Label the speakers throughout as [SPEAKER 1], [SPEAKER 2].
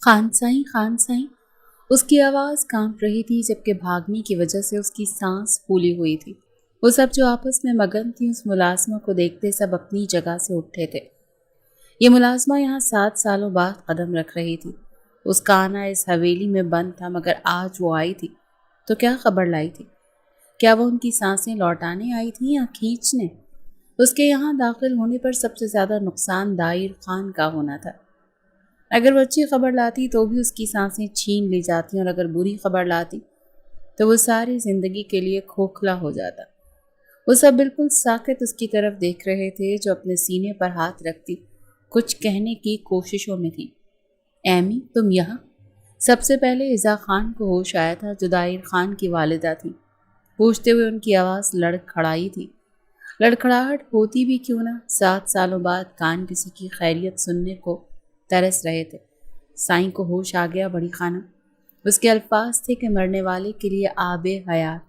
[SPEAKER 1] خان سائیں، اس کی آواز کانپ رہی تھی جبکہ بھاگنے کی وجہ سے اس کی سانس پھولی ہوئی تھی۔ وہ سب جو آپس میں مگن تھی اس ملازمہ کو دیکھتے سب اپنی جگہ سے اٹھے تھے۔ یہ ملازمہ یہاں 7 سالوں بعد قدم رکھ رہی تھی۔ اس کا آنا اس حویلی میں بند تھا، مگر آج وہ آئی تھی تو کیا خبر لائی تھی؟ کیا وہ ان کی سانسیں لوٹانے آئی تھی یا کھینچنے؟ اس کے یہاں داخل ہونے پر سب سے زیادہ نقصان دائر خان کا ہونا تھا۔ اگر وہ اچھی خبر لاتی تو بھی اس کی سانسیں چھین لی جاتی، اور اگر بری خبر لاتی تو وہ ساری زندگی کے لیے کھوکھلا ہو جاتا۔ وہ سب بالکل ساکت اس کی طرف دیکھ رہے تھے جو اپنے سینے پر ہاتھ رکھتی کچھ کہنے کی کوششوں میں تھی۔ ایمی، تم یہاں؟ سب سے پہلے عزا خان کو ہوش آیا تھا جو دائر خان کی والدہ تھی۔ پوچھتے ہوئے ان کی آواز لڑکھڑائی تھی۔ لڑکھڑاہٹ ہوتی بھی کیوں نہ، 7 سالوں بعد کان کسی کی خیریت سننے کو ترس رہے تھے۔ سائیں کو ہوش آ گیا بڑی خانم۔ اس کے الفاظ تھے کہ مرنے والے کے لیے آب حیات،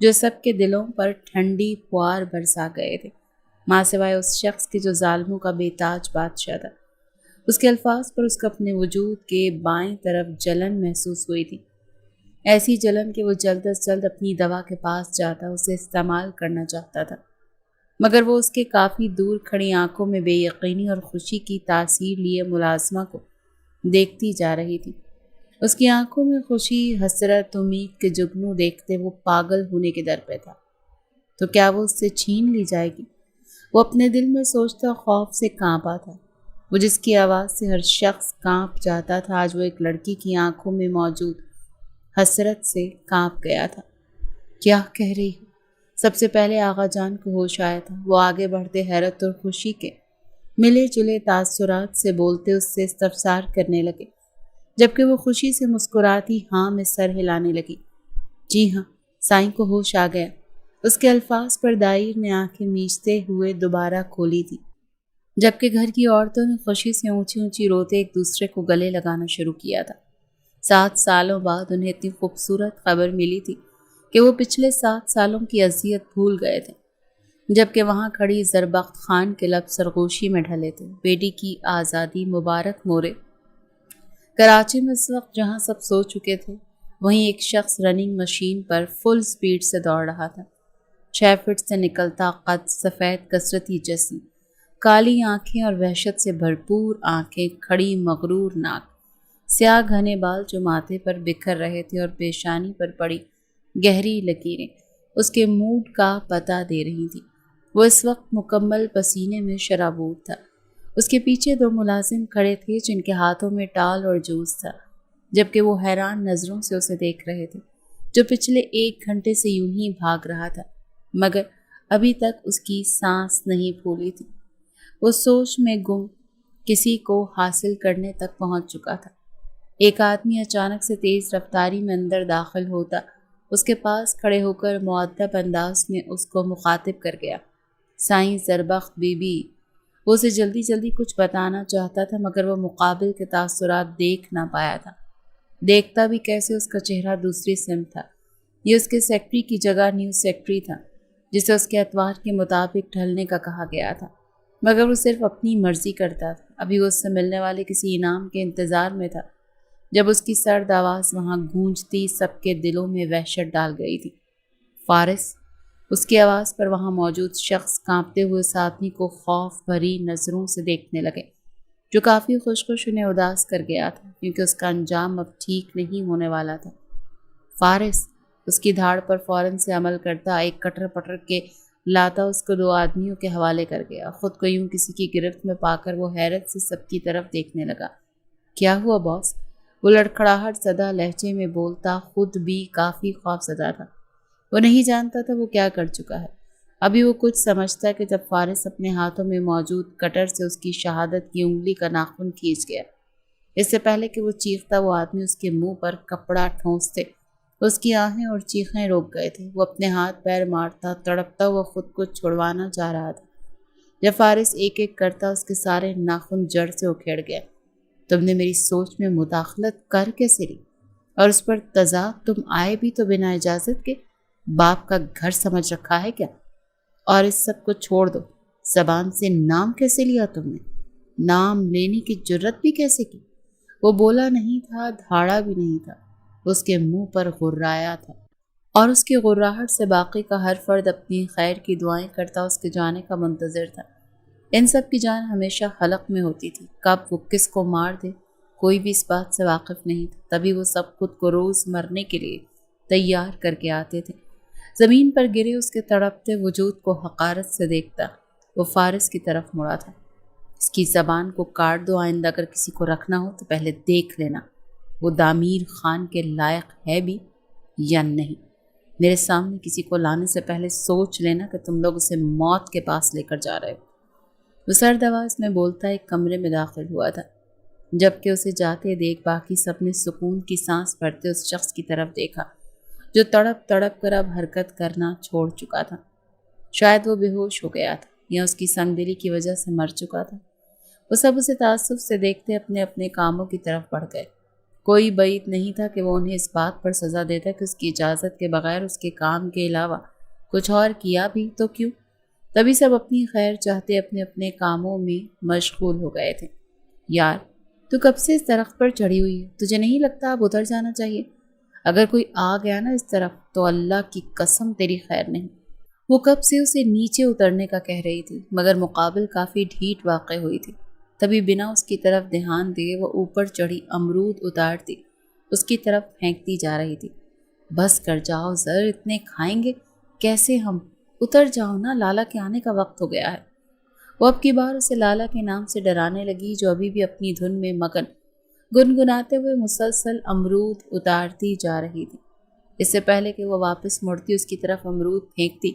[SPEAKER 1] جو سب کے دلوں پر ٹھنڈی پھوار برسا گئے تھے، ماں سوائے اس شخص کے جو ظالموں کا بے تاج بادشاہ تھا۔ اس کے الفاظ پر اس کو اپنے وجود کے بائیں طرف جلن محسوس ہوئی تھی، ایسی جلن کہ وہ جلد از جلد اپنی دوا کے پاس جاتا اسے استعمال کرنا چاہتا تھا، مگر وہ اس کے کافی دور کھڑی آنکھوں میں بے یقینی اور خوشی کی تاثیر لیے ملازمہ کو دیکھتی جا رہی تھی۔ اس کی آنکھوں میں خوشی، حسرت، امید کے جگنو دیکھتے وہ پاگل ہونے کے در پہ تھا۔ تو کیا وہ اس سے چھین لی جائے گی؟ وہ اپنے دل میں سوچتا خوف سے کانپا تھا۔ وہ جس کی آواز سے ہر شخص کانپ جاتا تھا، آج وہ ایک لڑکی کی آنکھوں میں موجود حسرت سے کانپ گیا تھا۔ کیا کہہ رہی ہو؟ سب سے پہلے آغا جان کو ہوش آیا تھا۔ وہ آگے بڑھتے حیرت اور خوشی کے ملے جلے تاثرات سے بولتے اس سے استفسار کرنے لگے، جبکہ وہ خوشی سے مسکراتی ہاں میں سر ہلانے لگی۔ جی ہاں، سائیں کو ہوش آ گیا۔ اس کے الفاظ پر دائر نے آنکھیں میچتے ہوئے دوبارہ کھولی تھی، جبکہ گھر کی عورتوں نے خوشی سے اونچی اونچی روتے ایک دوسرے کو گلے لگانا شروع کیا تھا۔ 7 سالوں بعد انہیں اتنی خوبصورت خبر ملی تھی کہ وہ پچھلے 7 سالوں کی اذیت بھول گئے تھے، جبکہ وہاں کھڑی زربخت خان کے لب سرگوشی میں ڈھلے تھے۔ بیٹی کی آزادی مبارک مورے۔ کراچی میں اس وقت جہاں سب سو چکے تھے، وہیں ایک شخص رننگ مشین پر فل سپیڈ سے دوڑ رہا تھا۔ 6 فٹ سے نکلتا قد، سفید کثرتی جسم، کالی آنکھیں اور وحشت سے بھرپور آنکھیں، کھڑی مغرور ناک، سیاہ گھنے بال جو ماتھے پر بکھر رہے تھے اور پیشانی پر پڑی گہری لکیریں اس کے موڈ کا پتہ دے رہی تھی۔ وہ اس وقت مکمل پسینے میں شرابور تھا۔ اس کے پیچھے 2 ملازم کھڑے تھے جن کے ہاتھوں میں ٹال اور جوس تھا، جبکہ وہ حیران نظروں سے اسے دیکھ رہے تھے جو پچھلے 1 گھنٹے سے یوں ہی بھاگ رہا تھا، مگر ابھی تک اس کی سانس نہیں پھولی تھی۔ وہ سوچ میں گم کسی کو حاصل کرنے تک پہنچ چکا تھا۔ ایک آدمی اچانک سے تیز رفتاری میں اندر داخل ہوتا اس کے پاس کھڑے ہو کر مؤدب انداز میں اس کو مخاطب کر گیا۔ سائیں زربخت بی بی۔ وہ اسے جلدی جلدی کچھ بتانا چاہتا تھا، مگر وہ مقابل کے تاثرات دیکھ نہ پایا تھا۔ دیکھتا بھی کیسے، اس کا چہرہ دوسری سمت تھا۔ یہ اس کے سیکٹری کی جگہ نیوز سیکٹری تھا، جسے اس کے اتوار کے مطابق ڈھلنے کا کہا گیا تھا، مگر وہ صرف اپنی مرضی کرتا تھا۔ ابھی وہ اس سے ملنے والے کسی انعام کے انتظار میں تھا جب اس کی سرد آواز وہاں گونجتی سب کے دلوں میں وحشت ڈال گئی تھی۔ فارس۔ اس کی آواز پر وہاں موجود شخص کانپتے ہوئے اس آدمی کو خوف بھری نظروں سے دیکھنے لگے، جو کافی خوش انہیں اداس کر گیا تھا، کیونکہ اس کا انجام اب ٹھیک نہیں ہونے والا تھا۔ فارس۔ اس کی دھاڑ پر فوراً سے عمل کرتا ایک کٹر پٹر کے لاتا اس کو 2 آدمیوں کے حوالے کر گیا۔ خود کو یوں کسی کی گرفت میں پا کر وہ حیرت سے سب کی طرف دیکھنے لگا۔ کیا ہوا باس؟ وہ لڑکھڑاہٹ زدہ لہجے میں بولتا خود بھی کافی خوف زدہ تھا۔ وہ نہیں جانتا تھا وہ کیا کر چکا ہے۔ ابھی وہ کچھ سمجھتا کہ جب فارس اپنے ہاتھوں میں موجود کٹر سے اس کی شہادت کی انگلی کا ناخن کھینچ گیا۔ اس سے پہلے کہ وہ چیختا، وہ آدمی اس کے منہ پر کپڑا ٹھونستے اس کی آہیں اور چیخیں روک گئے تھے۔ وہ اپنے ہاتھ پیر مارتا، تڑپتا ہوا خود کو چھڑوانا چاہ رہا تھا، جب فارس ایک ایک کرتا اس کے سارے ناخن جڑ سے اکھیڑ گئے۔ تم نے میری سوچ میں مداخلت کر کیسے لی؟ اور اس پر تضاد تم آئے بھی تو بنا اجازت کے؟ باپ کا گھر سمجھ رکھا ہے کیا؟ اور اس سب کو چھوڑ دو، زبان سے نام کیسے لیا تم نے؟ نام لینے کی جرت بھی کیسے کی؟ وہ بولا نہیں تھا، دھاڑا بھی نہیں تھا، اس کے منہ پر غرایا تھا، اور اس کی غراہٹ سے باقی کا ہر فرد اپنی خیر کی دعائیں کرتا، اس کے جانے کا منتظر تھا۔ ان سب کی جان ہمیشہ حلق میں ہوتی تھی، کب وہ کس کو مار دے کوئی بھی اس بات سے واقف نہیں تھا۔ تبھی وہ سب خود کو روز مرنے کے لیے تیار کر کے آتے تھے۔ زمین پر گرے اس کے تڑپتے وجود کو حقارت سے دیکھتا، وہ فارس کی طرف مڑا تھا۔ اس کی زبان کو کاٹ دو، آئندہ اگر کسی کو رکھنا ہو تو پہلے دیکھ لینا وہ دامیر خان کے لائق ہے بھی یا نہیں۔ میرے سامنے کسی کو لانے سے پہلے سوچ لینا کہ تم لوگ اسے موت کے پاس لے کر جا رہے ہو۔ وہ سرد آواز میں بولتا ایک کمرے میں داخل ہوا تھا، جبکہ اسے جاتے دیکھ باقی سب نے سکون کی سانس بھرتے اس شخص کی طرف دیکھا جو تڑپ تڑپ کر اب حرکت کرنا چھوڑ چکا تھا۔ شاید وہ بے ہوش ہو گیا تھا یا اس کی سنگ دلی کی وجہ سے مر چکا تھا۔ وہ سب اسے تعصب سے دیکھتے اپنے اپنے کاموں کی طرف بڑھ گئے۔ کوئی بعید نہیں تھا کہ وہ انہیں اس بات پر سزا دیتا کہ اس کی اجازت کے بغیر اس کے کام کے علاوہ کچھ اور کیا بھی تو کیوں۔ تبھی سب اپنی خیر چاہتے اپنے اپنے کاموں میں مشغول ہو گئے تھے۔ یار تو کب سے اس درخت پر چڑھی ہوئی ہے؟ تجھے نہیں لگتا اب اتر جانا چاہیے؟ اگر کوئی آ گیا نا اس طرف تو اللہ کی قسم تیری خیر نہیں۔ وہ کب سے اسے نیچے اترنے کا کہہ رہی تھی، مگر مقابل کافی ڈھیٹ واقع ہوئی تھی۔ تبھی بنا اس کی طرف دھیان دیے وہ اوپر چڑھی امرود اتارتی اس کی طرف پھینکتی جا رہی تھی۔ بس کر جاؤ زر، اتنے کھائیں گے کیسے ہم؟ اتر جاؤ نا، لالا کے آنے کا وقت ہو گیا ہے۔ وہ اب کی بار اسے لالا کے نام سے ڈرانے لگی، جو ابھی بھی اپنی دھن میں مگن گنگناتے ہوئے مسلسل امرود اتارتی جا رہی تھی۔ اس سے پہلے کہ وہ واپس مڑتی اس کی طرف امرود پھینکتی،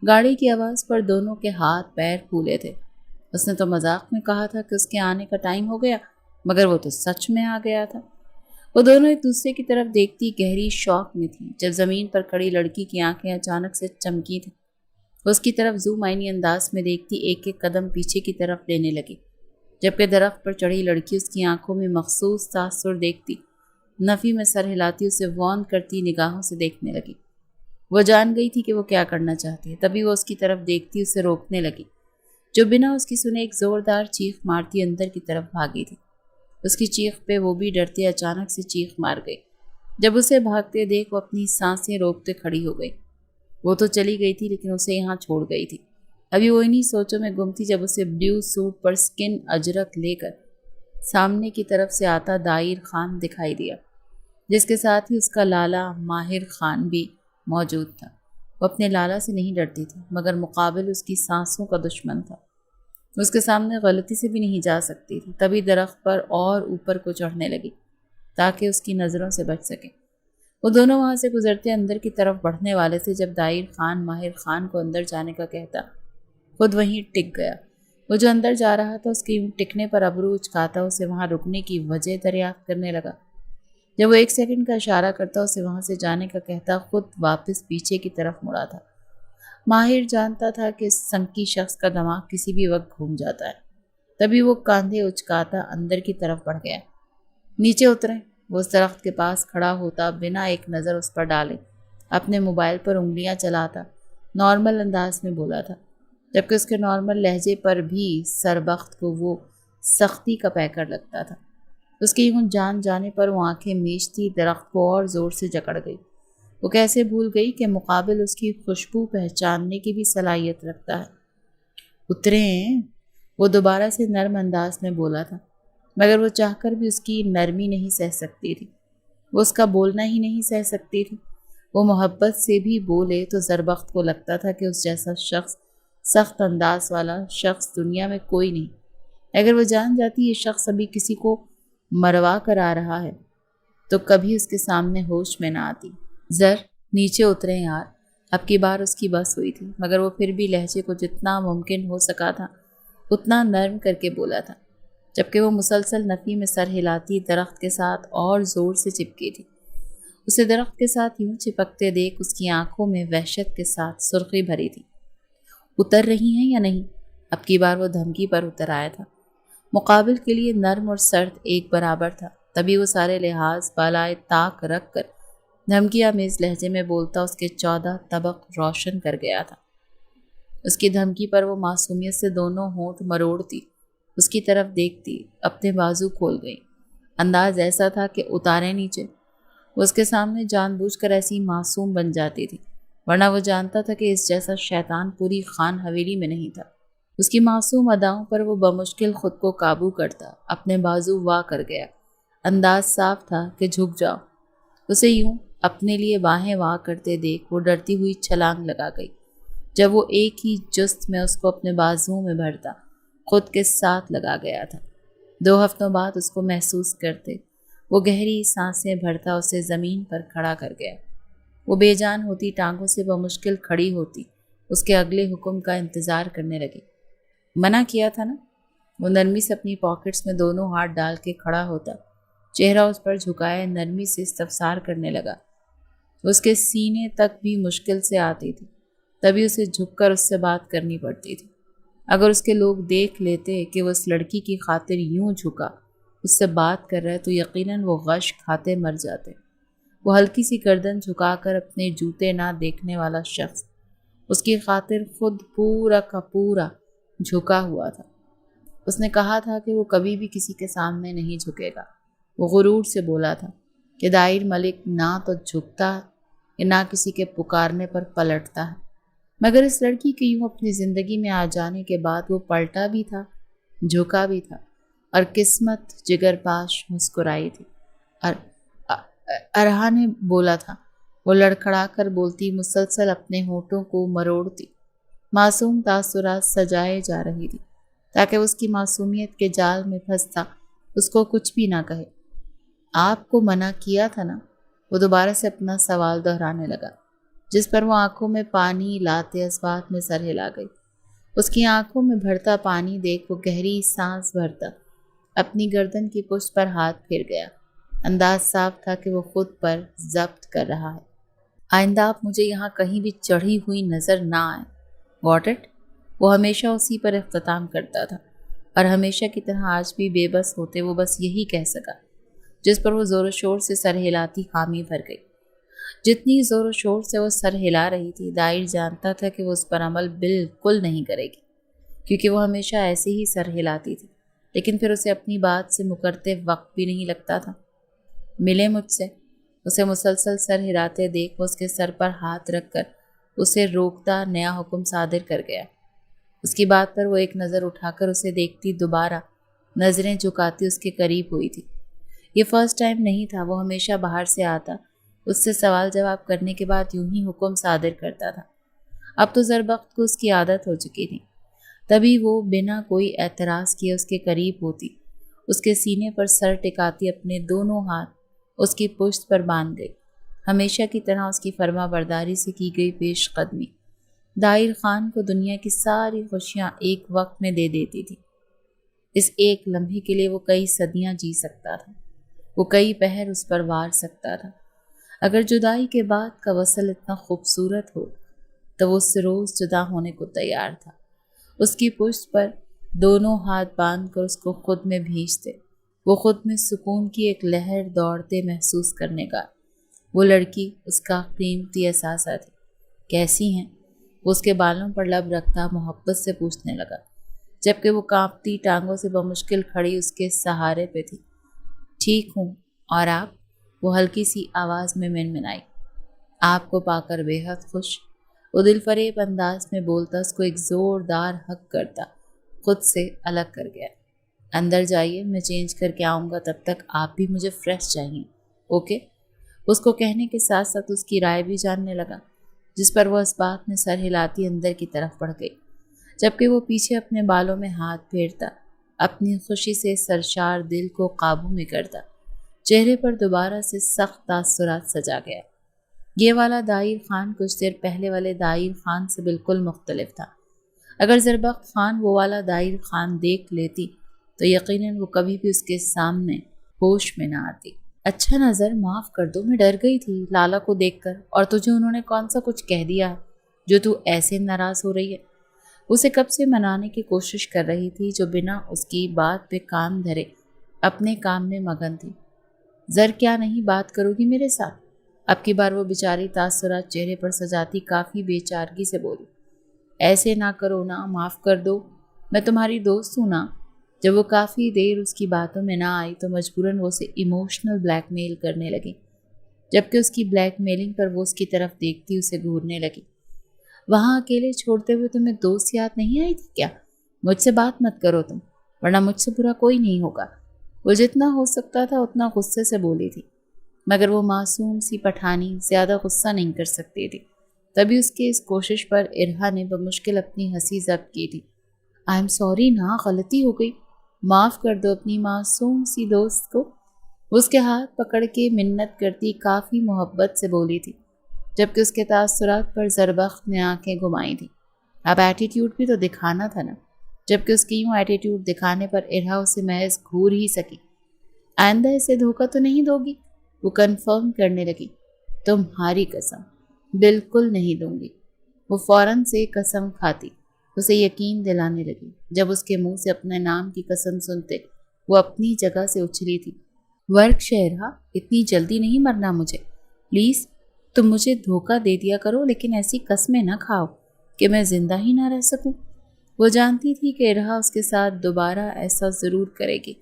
[SPEAKER 1] گاڑی کی آواز پر دونوں کے ہاتھ پیر پھولے تھے۔ اس نے تو مذاق میں کہا تھا کہ اس کے آنے کا ٹائم ہو گیا، مگر وہ تو سچ میں آ گیا تھا۔ وہ دونوں ایک دوسرے کی طرف دیکھتی گہری شوق میں تھی جب زمین پر کھڑی لڑکی کی آنکھیں اچانک سے چمکی تھیں۔ اس کی طرف زوم عینی انداز میں دیکھتی ایک ایک قدم پیچھے کی طرف لینے لگی، جبکہ درخت پر چڑھی لڑکی اس کی آنکھوں میں مخصوص تاثر دیکھتی نفی میں سر ہلاتی اسے وان کرتی نگاہوں سے دیکھنے لگی۔ وہ جان گئی تھی کہ وہ کیا کرنا چاہتی ہے، تبھی وہ اس کی طرف دیکھتی اسے روکنے لگی، جو بنا اس کی سنے ایک زوردار چیخ مارتی اندر کی طرف بھاگی تھی۔ اس کی چیخ پہ وہ بھی ڈرتے اچانک سے چیخ مار گئی۔ جب اسے بھاگتے دیکھ وہ اپنی سانسیں روکتے کھڑی ہو گئی۔ وہ تو چلی گئی تھی لیکن اسے یہاں چھوڑ گئی تھی۔ ابھی وہ انہی سوچوں میں گم تھی جب اسے بلیو سوٹ پر سکن اجرک لے کر سامنے کی طرف سے آتا دائر خان دکھائی دیا، جس کے ساتھ ہی اس کا لالا ماہر خان بھی موجود تھا۔ وہ اپنے لالا سے نہیں ڈرتی تھی، مگر مقابل اس کی سانسوں کا دشمن تھا۔ اس کے سامنے غلطی سے بھی نہیں جا سکتی تھی۔ تبھی درخت پر اور اوپر کو چڑھنے لگی تاکہ اس کی نظروں سے بچ سکے۔ وہ دونوں وہاں سے گزرتے اندر کی طرف بڑھنے والے تھے جب دائر خان ماہر خان کو اندر جانے کا کہتا خود وہیں ٹک گیا۔ وہ جو اندر جا رہا تھا اس کے یوں ٹکنے پر ابرو اچکاتا اسے وہاں رکنے کی وجہ دریافت کرنے لگا۔ جب وہ 1 سیکنڈ کا اشارہ کرتا اسے وہاں سے جانے کا کہتا، خود واپس پیچھے کی طرف مڑا تھا۔ ماہر جانتا تھا کہ اس سنکی شخص کا دماغ کسی بھی وقت گھوم جاتا ہے۔ تبھی وہ کاندھے اچکاتا اندر کی طرف بڑھ گیا۔ نیچے اتریں۔ وہ اس درخت کے پاس کھڑا ہوتا بنا ایک نظر اس پر ڈالے اپنے موبائل پر انگلیاں چلاتا نارمل انداز میں بولا تھا، جبکہ اس کے نارمل لہجے پر بھی سربخت کو وہ سختی کا پیکر لگتا تھا۔ اس کی یوں جان جانے پر وہ آنکھیں میچتی درخت کو اور زور سے جکڑ گئی۔ وہ کیسے بھول گئی کہ مقابل اس کی خوشبو پہچاننے کی بھی صلاحیت رکھتا ہے۔ اتریں، وہ دوبارہ سے نرم انداز میں بولا تھا، مگر وہ چاہ کر بھی اس کی نرمی نہیں سہ سکتی تھی۔ وہ اس کا بولنا ہی نہیں سہ سکتی تھی۔ وہ محبت سے بھی بولے تو زربخت کو لگتا تھا کہ اس جیسا شخص، سخت انداز والا شخص دنیا میں کوئی نہیں۔ اگر وہ جان جاتی یہ شخص ابھی کسی کو مروا کر آ رہا ہے تو کبھی اس کے سامنے ہوش میں نہ آتی۔ زر، نیچے اتریں یار۔ اب کی بار اس کی بس ہوئی تھی، مگر وہ پھر بھی لہجے کو جتنا ممکن ہو سکا تھا اتنا نرم کر کے بولا تھا، جبکہ وہ مسلسل نفی میں سر ہلاتی درخت کے ساتھ اور زور سے چپکی تھی۔ اسے درخت کے ساتھ یوں چپکتے دیکھ اس کی آنکھوں میں وحشت کے ساتھ سرخی بھری تھی۔ اتر رہی ہیں یا نہیں؟ اب کی بار وہ دھمکی پر اتر آیا تھا۔ مقابل کے لیے نرم اور سرد ایک برابر تھا، تبھی وہ سارے لحاظ بالائے طاق رکھ کر دھمکی آمیز لہجے میں بولتا اس کے 14 طبق روشن کر گیا تھا۔ اس کی دھمکی پر وہ معصومیت سے دونوں ہونٹ مروڑتی اس کی طرف دیکھتی اپنے بازو کھول گئی۔ انداز ایسا تھا کہ اتارے نیچے وہ اس کے سامنے جان بوجھ کر ایسی معصوم بن جاتی تھی، ورنہ وہ جانتا تھا کہ اس جیسا شیطان پوری خان حویلی میں نہیں تھا۔ اس کی معصوم اداؤں پر وہ بمشکل خود کو قابو کرتا اپنے بازو وا کر گیا۔ انداز صاف تھا کہ جھک جاؤ۔ اسے یوں اپنے لیے باہیں وا کرتے دیکھ وہ ڈرتی ہوئی چھلانگ لگا گئی۔ جب وہ ایک ہی جست میں اس کو اپنے بازوؤں میں بھرتا خود کے ساتھ لگا گیا تھا۔ 2 ہفتوں بعد اس کو محسوس کرتے وہ گہری سانسیں بھرتا اسے زمین پر کھڑا کر گیا۔ وہ بے جان ہوتی ٹانگوں سے بمشکل کھڑی ہوتی اس کے اگلے حکم کا انتظار کرنے لگی۔ منع کیا تھا نا؟ وہ نرمی سے اپنی پاکٹس میں دونوں ہاتھ ڈال کے کھڑا ہوتا، چہرہ اس پر جھکائے نرمی سے استفسار کرنے لگا۔ اس کے سینے تک بھی مشکل سے آتی تھی، تبھی اسے جھک کر اس سے بات کرنی پڑتی تھی۔ اگر اس کے لوگ دیکھ لیتے کہ وہ اس لڑکی کی خاطر یوں جھکا اس سے بات کر رہے تو یقیناً وہ غش کھاتے مر جاتے۔ وہ ہلکی سی گردن جھکا کر اپنے جوتے نہ دیکھنے والا شخص اس کی خاطر خود پورا کا پورا جھکا ہوا تھا۔ اس نے کہا تھا کہ وہ کبھی بھی کسی کے سامنے نہیں جھکے گا۔ وہ غرور سے بولا تھا کہ دائر ملک نہ تو جھکتا ہے نہ کسی کے پکارنے پر پلٹتا ہے، مگر اس لڑکی کے یوں اپنی زندگی میں آ جانے کے بعد وہ پلٹا بھی تھا، جھکا بھی تھا، اور قسمت جگر پاش مسکرائی تھی۔ ارہا نے بولا تھا۔ وہ لڑکھڑا کر بولتی، مسلسل اپنے ہونٹوں کو مروڑتی، معصوم تاثرات سجائے جا رہی تھی تاکہ اس کی معصومیت کے جال میں پھنستا اس کو کچھ بھی نہ کہے۔ آپ کو منع کیا تھا نا؟ وہ دوبارہ سے اپنا سوال دہرانے لگا، جس پر وہ آنکھوں میں پانی لاتے اس بات میں سر ہلا گئی۔ اس کی آنکھوں میں بھرتا پانی دیکھ وہ گہری سانس بھرتا اپنی گردن کی پشت پر ہاتھ پھیر گیا۔ انداز صاف تھا کہ وہ خود پر ضبط کر رہا ہے۔ آئندہ آپ مجھے یہاں کہیں بھی چڑھی ہوئی نظر نہ آئیں۔ What it? وہ ہمیشہ اسی پر اختتام کرتا تھا، اور ہمیشہ کی طرح آج بھی بے بس ہوتے وہ بس یہی کہہ سکا، جس پر وہ زور و شور سے سر ہلاتی خامی بھر گئی۔ جتنی زور و شور سے وہ سر ہلا رہی تھی، دائر جانتا تھا کہ وہ اس پر عمل بالکل نہیں کرے گی، کیونکہ وہ ہمیشہ ایسے ہی سر ہلاتی تھی، لیکن پھر اسے اپنی بات سے مکرتے وقت بھی نہیں لگتا تھا۔ ملے مجھ سے؟ اسے مسلسل سر ہلاتے دیکھ وہ اس کے سر پر ہاتھ رکھ کر اسے روکتا نیا حکم صادر کر گیا۔ اس کی بات پر وہ ایک نظر اٹھا کر اسے دیکھتی، دوبارہ نظریں جھکاتی اس کے قریب ہوئی تھی۔ یہ فرسٹ ٹائم نہیں تھا، وہ ہمیشہ باہر سے آتا، اس سے سوال جواب کرنے کے بعد یوں ہی حکم صادر کرتا تھا۔ اب تو زربخت کو اس کی عادت ہو چکی تھی، تبھی وہ بنا کوئی اعتراض کیے اس کے قریب ہوتی، اس کے سینے پر سر ٹکاتی اپنے دونوں ہاتھ اس کی پشت پر باندھ گئی، ہمیشہ کی طرح اس کی فرما برداری سے کی گئی پیش قدمی دائر خان کو دنیا کی ساری خوشیاں ایک وقت میں دے دیتی تھی۔ اس ایک لمحے کے لیے وہ کئی صدیاں جی سکتا تھا، وہ کئی پہر اس پر وار سکتا تھا۔ اگر جدائی کے بعد کا وصل اتنا خوبصورت ہو تو وہ اس سے روز جدا ہونے کو تیار تھا۔ اس کی پشت پر دونوں ہاتھ باندھ کر اس کو خود میں بھیجتے، وہ خود میں سکون کی ایک لہر دوڑتے محسوس کرنے کا۔ وہ لڑکی اس کا قیمتی اثاثہ تھی۔ کیسی ہیں؟ وہ اس کے بالوں پر لب رکھتا محبت سے پوچھنے لگا، جبکہ وہ کانپتی ٹانگوں سے بمشکل کھڑی اس کے سہارے پہ تھی۔ ٹھیک ہوں، اور آپ؟ وہ ہلکی سی آواز میں منمنائی۔ آپ کو پا کر بے حد خوش، وہ دل فریب انداز میں بولتا اس کو ایک زوردار حق کرتا خود سے الگ کر گیا۔ اندر جائیے، میں چینج کر کے آؤں گا، تب تک آپ بھی مجھے فریش چاہیے، اوکے؟ اس کو کہنے کے ساتھ ساتھ اس کی رائے بھی جاننے لگا، جس پر وہ اس بات میں سر ہلاتی اندر کی طرف بڑھ گئی، جبکہ وہ پیچھے اپنے بالوں میں ہاتھ پھیرتا اپنی خوشی سے سرشار دل کو قابو میں کرتا۔ چہرے پر دوبارہ سے سخت تاثرات سجا گیا۔ یہ والا دائر خان کچھ دیر پہلے والے دائر خان سے بالکل مختلف تھا۔ اگر زربخت خان وہ والا دائر خان دیکھ لیتی تو یقیناً وہ کبھی بھی اس کے سامنے ہوش میں نہ آتی۔ اچھا نظر، معاف کر دو، میں ڈر گئی تھی لالا کو دیکھ کر، اور تجھے انہوں نے کون سا کچھ کہہ دیا ہے جو تو ایسے ناراض ہو رہی ہے؟ اسے کب سے منانے کی کوشش کر رہی تھی، جو بنا اس کی بات پہ کان دھرے اپنے کام میں مگن تھی۔ زر کیا نہیں بات کرو گی میرے ساتھ؟ اب کی بار وہ بیچاری تاثرات چہرے پر سجاتی کافی بے چارگی سے بولی۔ ایسے نہ کرو نا، معاف کر دو، میں تمہاری دوست ہوں نا۔ جب وہ کافی دیر اس کی باتوں میں نہ آئی تو مجبوراً وہ اسے ایموشنل بلیک میل کرنے لگی، جبکہ اس کی بلیک میلنگ پر وہ اس کی طرف دیکھتی اسے گھورنے لگی۔ وہاں اکیلے چھوڑتے ہوئے تمہیں دوست یاد نہیں آئی تھی کیا؟ مجھ سے بات مت کرو تم، ورنہ مجھ سے برا کوئی نہیں ہوگا۔ وہ جتنا ہو سکتا تھا اتنا غصے سے بولی تھی، مگر وہ معصوم سی پٹھانی زیادہ غصہ نہیں کر سکتی تھی۔ تبھی اس کی اس کوشش پر ارہا نے بمشکل اپنی ہنسی ضبط کی تھی۔ آئی ایم سوری نا، غلطی ہو گئی، معاف کر دو اپنی معصوم سی دوست کو۔ وہ اس کے ہاتھ پکڑ کے منت کرتی کافی محبت سے بولی تھی، جبکہ اس کے تاثرات پر زربخت نے آنکھیں گھمائی تھیں۔ اب ایٹیٹیوڈ بھی تو دکھانا تھا نا، جبکہ اس کی یوں ایٹیٹیوڈ دکھانے پر ارہا اسے محض گھور ہی سکی۔ آئندہ اسے دھوکہ تو نہیں دو گی؟ وہ کنفرم کرنے لگی۔ تمہاری قسم، بالکل نہیں دوں گی۔ وہ فوراً سے قسم کھاتی، اسے یقین دلانے لگی۔ جب اس کے منہ سے اپنے نام کی قسم سنتے وہ اپنی جگہ سے اچھلی تھی۔ ورک شہرہ، اتنی جلدی نہیں مرنا مجھے، پلیز تم مجھے دھوکہ دے دیا کرو، لیکن ایسی قسمیں نہ کھاؤ کہ میں زندہ ہی نہ رہ سکوں۔ وہ جانتی تھی کہ ارہا اس کے ساتھ دوبارہ ایسا ضرور کرے گی،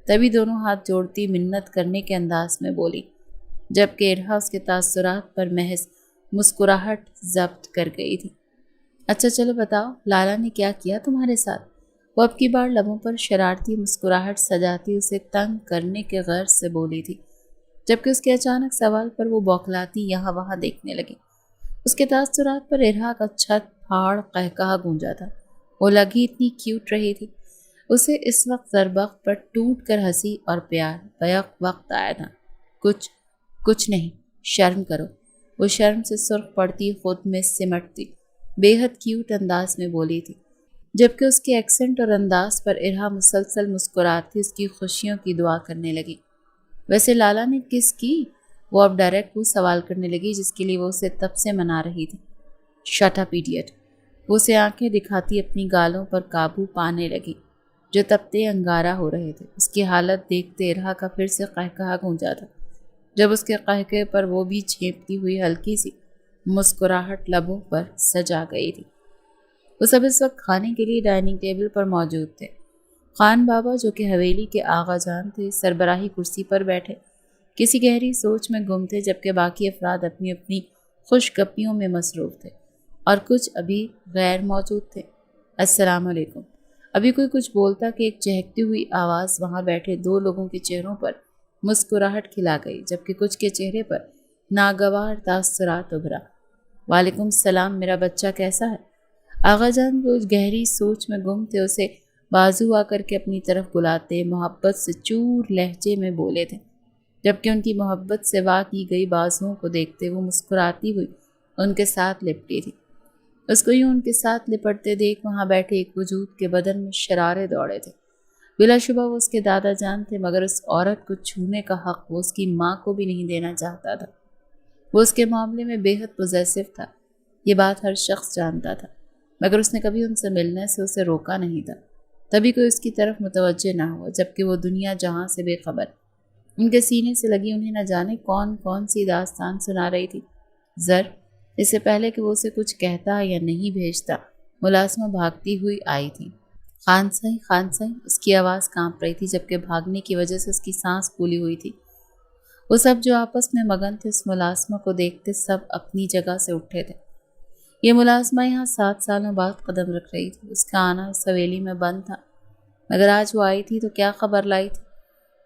[SPEAKER 1] تبھی دونوں ہاتھ جوڑتی منت کرنے کے انداز میں بولی، جبکہ ارہا اس کے تاثرات پر محض مسکراہٹ ضبط کر گئی تھی۔ اچھا چلو بتاؤ، لالا نے کیا کیا تمہارے ساتھ؟ وہ اب کی بار لبوں پر شرارتی مسکراہٹ سجاتی اسے تنگ کرنے کے غرض سے بولی تھی، جبکہ اس کے اچانک سوال پر وہ بوکھلاتی یہاں وہاں دیکھنے لگی۔ اس کے تاثرات پر ارہا کا چھت پھاڑ قہقہا گونجا تھا۔ وہ لگی اتنی کیوٹ رہی تھی، اسے اس وقت زربخت پر ٹوٹ کر ہنسی اور پیار بیک وقت آیا تھا۔ کچھ نہیں، شرم کرو۔ وہ شرم سے سرخ پڑتی خود میں سمٹتی بے حد کیوٹ انداز میں بولی تھی، جبکہ اس کے ایکسنٹ اور انداز پر ارہا مسلسل مسکراتی اس کی خوشیوں کی دعا کرنے لگی۔ ویسے لالا نے کس کی؟ وہ اب ڈائریکٹ وہ سوال کرنے لگی جس کے لیے وہ اسے تب سے منا رہی تھی۔ Shut up idiot. وہ اسے آنکھیں دکھاتی اپنی گالوں پر قابو پانے لگی جو تپتے انگارہ ہو رہے تھے۔ اس کی حالت دیکھتے ارہا کا پھر سے قہقہا گونجا تھا، جب اس کے قہقہے پر وہ بھی چھینپتی ہوئی ہلکی سی مسکراہٹ لبوں پر سجا گئی تھی۔ وہ سب اس وقت کھانے کے لیے ڈائننگ ٹیبل پر موجود تھے۔ خان بابا جو کہ حویلی کے آغا جان تھے سربراہی کرسی پر بیٹھے کسی گہری سوچ میں گم تھے، جبکہ باقی افراد اپنی اپنی خوش گپیوں میں مصروف تھے اور کچھ ابھی غیر موجود تھے۔ السلام علیکم۔ ابھی کوئی کچھ بولتا کہ ایک چہکتی ہوئی آواز وہاں بیٹھے دو لوگوں کے چہروں پر مسکراہٹ کھلا گئی، جبکہ کچھ کے چہرے پر ناگوار تاثرات ابھرا۔ وعلیکم السلام، میرا بچہ کیسا ہے؟ آغا جان جو گہری سوچ میں گم تھے اسے بازو آ کر کے اپنی طرف بلاتے محبت سے چور لہجے میں بولے تھے، جبکہ ان کی محبت سے وا کی گئی بازوؤں کو دیکھتے وہ مسکراتی ہوئی ان کے ساتھ لپٹی تھی۔ اس کو یوں ان کے ساتھ لپٹتے دیکھ وہاں بیٹھے ایک وجود کے بدن میں شرارے دوڑے تھے۔ بلا شبہ وہ اس کے دادا جان تھے، مگر اس عورت کو چھونے کا حق وہ اس کی ماں کو بھی نہیں دینا چاہتا تھا۔ وہ اس کے معاملے میں بے حد پوزیسو تھا، یہ بات ہر شخص جانتا تھا، مگر اس نے کبھی ان سے ملنے سے اسے روکا نہیں تھا۔ تبھی کوئی اس کی طرف متوجہ نہ ہوا، جبکہ وہ دنیا جہاں سے بے خبر ان کے سینے سے لگی انہیں نہ جانے کون کون سی داستان سنا رہی تھی۔ اس سے پہلے کہ وہ اسے کچھ کہتا یا نہیں بھیجتا، ملازمہ بھاگتی ہوئی آئی تھی۔ خان سائیں، اس کی آواز کانپ رہی تھی، جبکہ بھاگنے کی وجہ سے اس کی سانس پھولی ہوئی تھی۔ وہ سب جو آپس میں مگن تھے اس ملازمہ کو دیکھتے سب اپنی جگہ سے اٹھے تھے۔ یہ ملازمہ یہاں 7 سالوں بعد قدم رکھ رہی تھی۔ اس کا آنا اس حویلی میں بند تھا، مگر آج وہ آئی تھی تو کیا خبر لائی تھی؟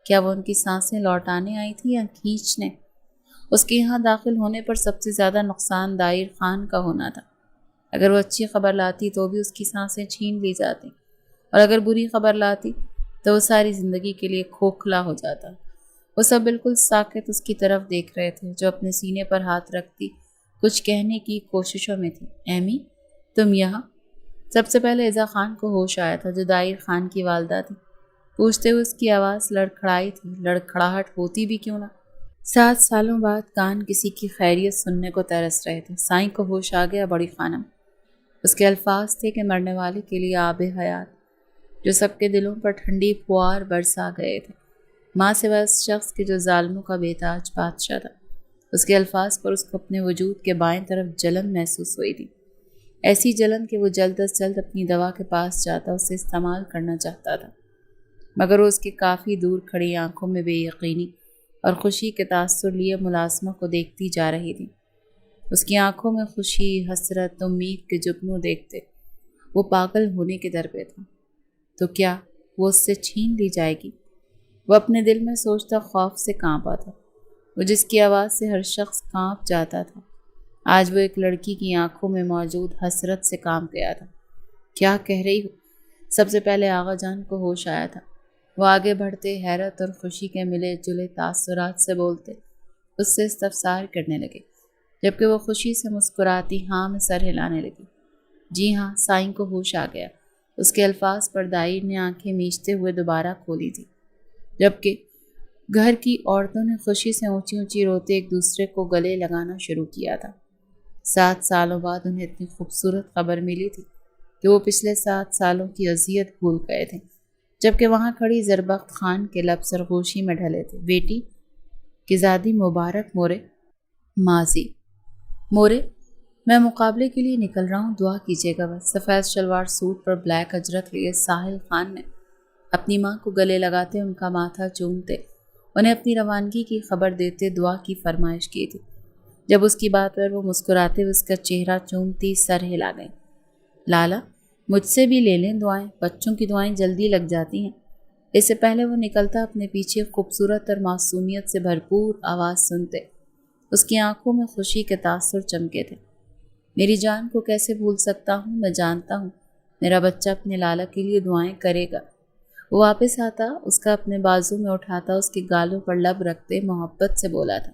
[SPEAKER 1] کیا وہ ان کی سانسیں لوٹانے آئی تھی یا کھینچنے؟ اس کے یہاں داخل ہونے پر سب سے زیادہ نقصان دائر خان کا ہونا تھا۔ اگر وہ اچھی خبر لاتی تو بھی اس کی سانسیں چھین لی جاتی، اور اگر بری خبر لاتی تو وہ ساری زندگی کے لیے کھوکھلا ہو جاتا۔ وہ سب بالکل ساکت اس کی طرف دیکھ رہے تھے جو اپنے سینے پر ہاتھ رکھتی کچھ کہنے کی کوششوں میں تھی۔ ایمی، تم یہاں؟ سب سے پہلے اعزا خان کو ہوش آیا تھا جو دائر خان کی والدہ تھی۔ پوچھتے ہوئے اس کی آواز لڑکھڑائی تھی، لڑکھڑاہٹ ہوتی بھی کیوں نہ۔ 7 سالوں بعد کان کسی کی خیریت سننے کو ترس رہے تھے۔ سائیں کو ہوش آ گیا بڑی خانم۔ اس کے الفاظ تھے کہ مرنے والے کے لیے آب حیات، جو سب کے دلوں پر ٹھنڈی پھوار برسا گئے تھے، ماں سوائے اس شخص کے جو ظالموں کا بے تاج بادشاہ تھا۔ اس کے الفاظ پر اس کو اپنے وجود کے بائیں طرف جلن محسوس ہوئی تھی، ایسی جلن کہ وہ جلد از جلد اپنی دوا کے پاس جاتا اسے استعمال کرنا چاہتا تھا۔ مگر وہ اس کی کافی دور کھڑی آنکھوں میں بے یقینی اور خوشی کے تاثر لیے ملازمہ کو دیکھتی جا رہی تھی۔ اس کی آنکھوں میں خوشی، حسرت، امید کے جگنو دیکھتے وہ پاگل ہونے کے در پہ تھا۔ تو کیا وہ اس سے چھین لی جائے گی؟ وہ اپنے دل میں سوچتا خوف سے کانپا تھا۔ وہ جس کی آواز سے ہر شخص کانپ جاتا تھا، آج وہ ایک لڑکی کی آنکھوں میں موجود حسرت سے کانپ گیا تھا۔ کیا کہہ رہی ہو؟ سب سے پہلے آغا جان کو ہوش آیا تھا۔ وہ آگے بڑھتے حیرت اور خوشی کے ملے جلے تاثرات سے بولتے اس سے استفسار کرنے لگے، جبکہ وہ خوشی سے مسکراتی ہاں میں سر ہلانے لگی۔ جی ہاں، سائیں کو ہوش آ گیا۔ اس کے الفاظ پر دائی نے آنکھیں میچتے ہوئے دوبارہ کھولی تھی، جبکہ گھر کی عورتوں نے خوشی سے اونچی اونچی روتے ایک دوسرے کو گلے لگانا شروع کیا تھا۔ 7 سالوں بعد انہیں اتنی خوبصورت خبر ملی تھی کہ وہ پچھلے 7 سالوں کی اذیت بھول گئے تھے، جبکہ وہاں کھڑی زربخت خان کے لب سرگوشی میں ڈھلے تھے۔ بیٹی کی زادی مبارک مورے۔ ماضی مورے، میں مقابلے کے لیے نکل رہا ہوں، دعا کیجیے گا بس۔ سفید شلوار سوٹ پر بلیک اجرک لیے ساحل خان نے اپنی ماں کو گلے لگاتے ان کا ماتھا چومتے انہیں اپنی روانگی کی خبر دیتے دعا کی فرمائش کی تھی۔ جب اس کی بات پر وہ مسکراتے ہوئے اس کا چہرہ چومتی سر ہلا گئیں۔ لالا، مجھ سے بھی لے لیں دعائیں، بچوں کی دعائیں جلدی لگ جاتی ہیں۔ اس سے پہلے وہ نکلتا اپنے پیچھے خوبصورت اور معصومیت سے بھرپور آواز سنتے اس کی آنکھوں میں خوشی کے تاثر چمکے تھے۔ میری جان کو کیسے بھول سکتا ہوں، میں جانتا ہوں میرا بچہ اپنے لالا کے لیے دعائیں کرے گا۔ وہ واپس آتا، اس کا اپنے بازو میں اٹھاتا، اس کے گالوں پر لب رکھتے محبت سے بولا تھا،